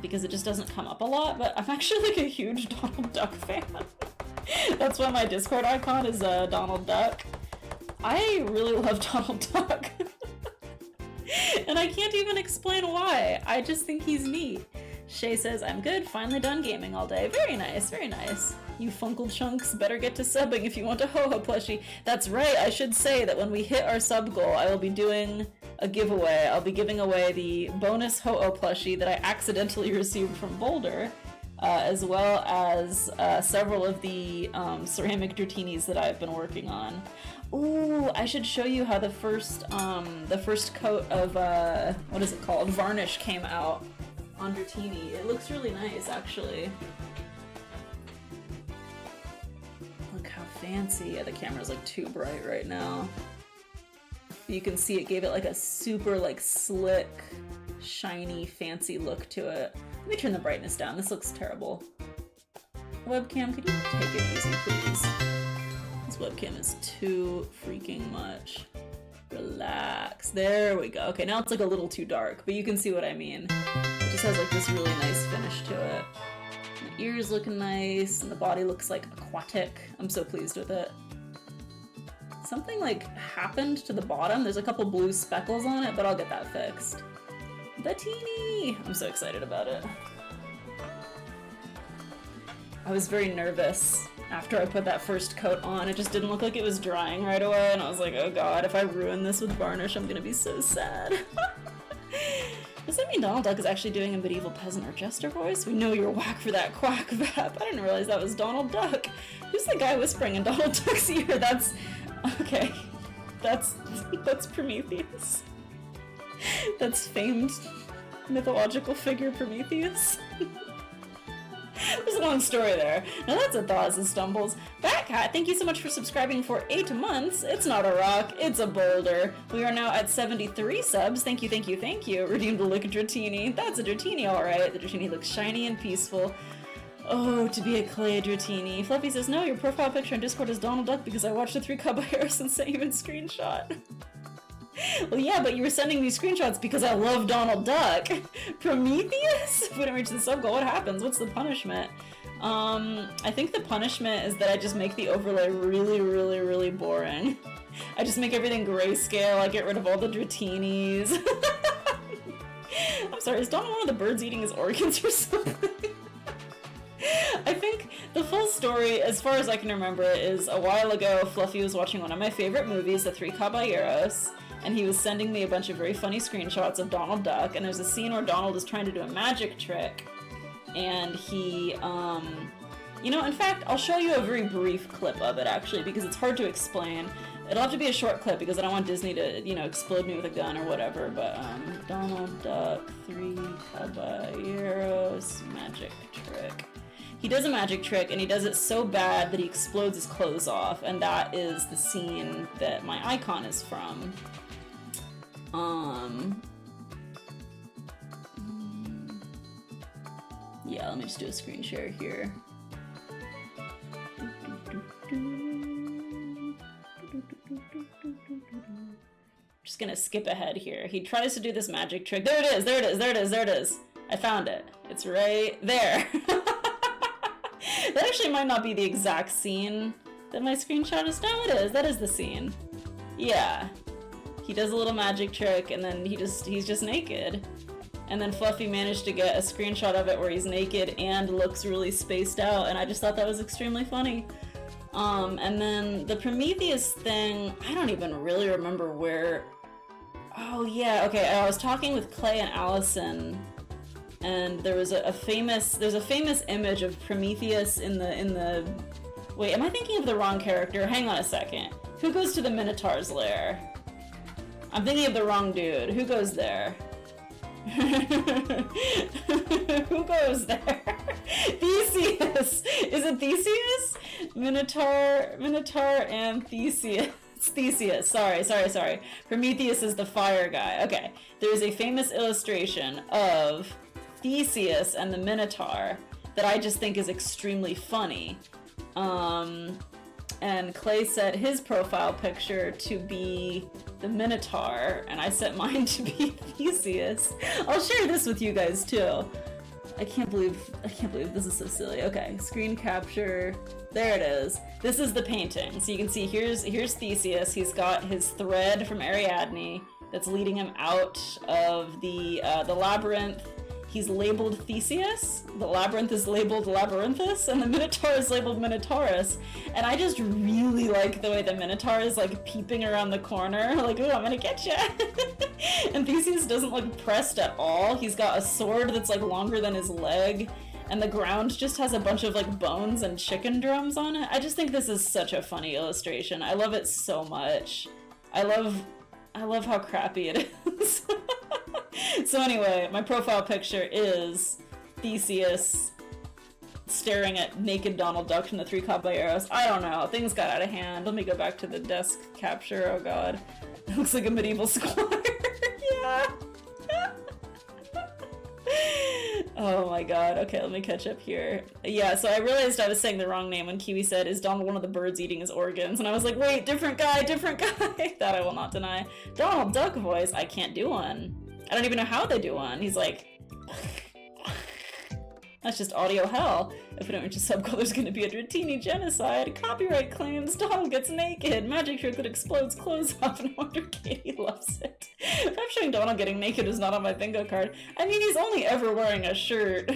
because it just doesn't come up a lot, but I'm actually like a huge Donald Duck fan. That's why my Discord icon is Donald Duck. I really love Donald Duck. And I can't even explain why. I just think he's neat. Shay says, I'm good, finally done gaming all day. Very nice, very nice. You Funkle Chunks better get to subbing if you want a Ho-Ho plushie. That's right, I should say that when we hit our sub goal, I will be doing a giveaway. I'll be giving away the bonus Ho-Oh plushie that I accidentally received from Boulder, as well as several of the ceramic Drattinis that I've been working on. Ooh, I should show you how the first coat of, what is it called? Varnish came out on Drattini. It looks really nice, actually. Look how fancy. Yeah, the camera's like too bright right now. You can see it gave it like a super like slick, shiny, fancy look to it. Let me turn the brightness down. This looks terrible. Webcam, could you take it easy, please? This webcam is too freaking much. Relax. There we go. Okay, now it's like a little too dark, but you can see what I mean. It just has like this really nice finish to it. The ears looking nice, and the body looks like aquatic. I'm so pleased with it. Something like happened to the bottom. There's a couple blue speckles on it, but I'll get that fixed. Bettini! I'm so excited about it. I was very nervous after I put that first coat on. It just didn't look like it was drying right away, and I was like, oh god, if I ruin this with varnish, I'm gonna be so sad. Does that mean Donald Duck is actually doing a medieval peasant or jester voice? We know you're whack for that quack vap. I didn't realize that was Donald Duck. Who's the guy whispering in Donald Duck's ear? That's... okay. That's Prometheus. That's famed mythological figure Prometheus. There's a long story there. Now that's a Thaws and Stumbles. Batcat, thank you so much for subscribing for 8 months. It's not a rock, it's a boulder. We are now at 73 subs. Thank you, thank you, thank you. Redeemed a look Drattini. That's a Drattini, alright. The Drattini looks shiny and peaceful. Oh, to be a clay Drattini. Fluffy says, no, your profile picture on Discord is Donald Duck because I watched the 3 Cub Harris and sent you in screenshot. Well, yeah, but you were sending me screenshots because I love Donald Duck. Prometheus? If we don't reach the sub goal, what happens? What's the punishment? I think the punishment is that I just make the overlay really, really, really boring. I just make everything grayscale. I get rid of all the Drattinis. I'm sorry, is Donald one of the birds eating his organs or something? I think The full story, as far as I can remember, is a while ago, Fluffy was watching one of my favorite movies, The Three Caballeros, and he was sending me a bunch of very funny screenshots of Donald Duck, and there's a scene where Donald is trying to do a magic trick, and he, you know, in fact, I'll show you a very brief clip of it, actually, because it's hard to explain. It'll have to be a short clip, because I don't want Disney to, you know, explode me with a gun or whatever, but, Donald Duck, Three Caballeros, magic trick. He does a magic trick, and he does it so bad that he explodes his clothes off, and that is the scene that my icon is from. Yeah, let me just do a screen share here. Just gonna skip ahead here. He tries to do this magic trick. There it is, there it is, there it is, there it is. I found it. It's right there. That actually might not be the exact scene that my screenshot is. No, it is. That is the scene. Yeah. He does a little magic trick, and then he's just naked. And then Fluffy managed to get a screenshot of it where he's naked and looks really spaced out, and I just thought that was extremely funny. And then the Prometheus thing, I don't even really remember where... Oh yeah, okay, I was talking with Clay and Allison, and there was there's a famous image of Prometheus in the... Wait, am I thinking of the wrong character? Hang on a second. Who goes to the Minotaur's lair? I'm thinking of the wrong dude. Who goes there? Who goes there? Theseus! Is it Theseus? Minotaur and Theseus. It's Theseus. Sorry. Prometheus is the fire guy. Okay. There's a famous illustration of Theseus and the Minotaur that I just think is extremely funny. And Clay set his profile picture to be the Minotaur, and I set mine to be Theseus. I'll share this with you guys too. I can't believe this is so silly. Okay, screen capture. There it is. This is the painting. So you can see here's Theseus. He's got his thread from Ariadne that's leading him out of the labyrinth. He's labeled Theseus, the labyrinth is labeled Labyrinthus, and the Minotaur is labeled Minotaurus. And I just really like the way the Minotaur is like peeping around the corner, like, ooh, I'm gonna get ya. And Theseus doesn't look pressed at all. He's got a sword that's like longer than his leg, and the ground just has a bunch of like bones and chicken drums on it. I just think this is such a funny illustration. I love it so much. I love how crappy it is. So anyway, my profile picture is Theseus staring at naked Donald Duck from the Three Caballeros. I don't know, things got out of hand. Let me go back to the desk capture. Oh god. It looks like a medieval squire. Yeah. Oh my god. Okay, let me catch up here. Yeah, so I realized I was saying the wrong name when Kiwi said, is Donald one of the birds eating his organs? And I was like, wait, different guy. That I will not deny. Donald Duck voice, I can't do one. I don't even know how they do one. He's like... That's just audio hell. If we don't reach a sub-goal, there's gonna be a Dratini genocide. Copyright claims. Donald gets naked. Magic trick that explodes clothes off. No wonder Katie loves it. If I'm showing Donald getting naked is not on my bingo card. I mean, he's only ever wearing a shirt.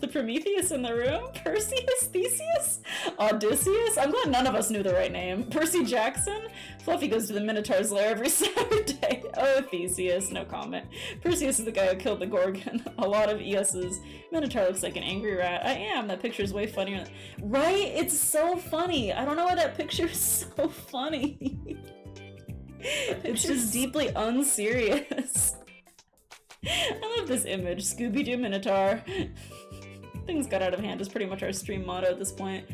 The Prometheus in the room? Perseus? Theseus? Odysseus? I'm glad none of us knew the right name. Percy Jackson? Fluffy goes to the Minotaur's lair every Saturday. Oh, Theseus, no comment. Perseus is the guy who killed the Gorgon. A lot of ES's. Minotaur looks like an angry rat. I am. That picture's way funnier. Right? It's so funny. I don't know why that picture is so funny. It's just deeply unserious. I love this image. Scooby-Doo Minotaur. Things got out of hand is pretty much our stream motto at this point.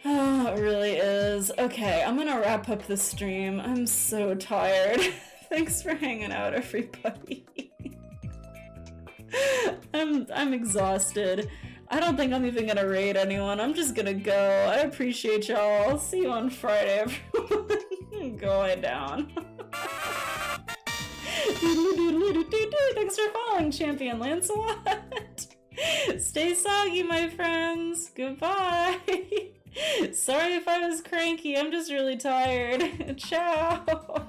Oh, it really is. Okay, I'm gonna wrap up the stream. I'm so tired. Thanks for hanging out, everybody. I'm exhausted. I don't think I'm even gonna raid anyone. I'm just gonna go. I appreciate y'all. I'll see you on Friday, everyone. I'm going down. Thanks for following, Champion Lancelot. Stay soggy, my friends. Goodbye. Sorry if I was cranky. I'm just really tired. Ciao.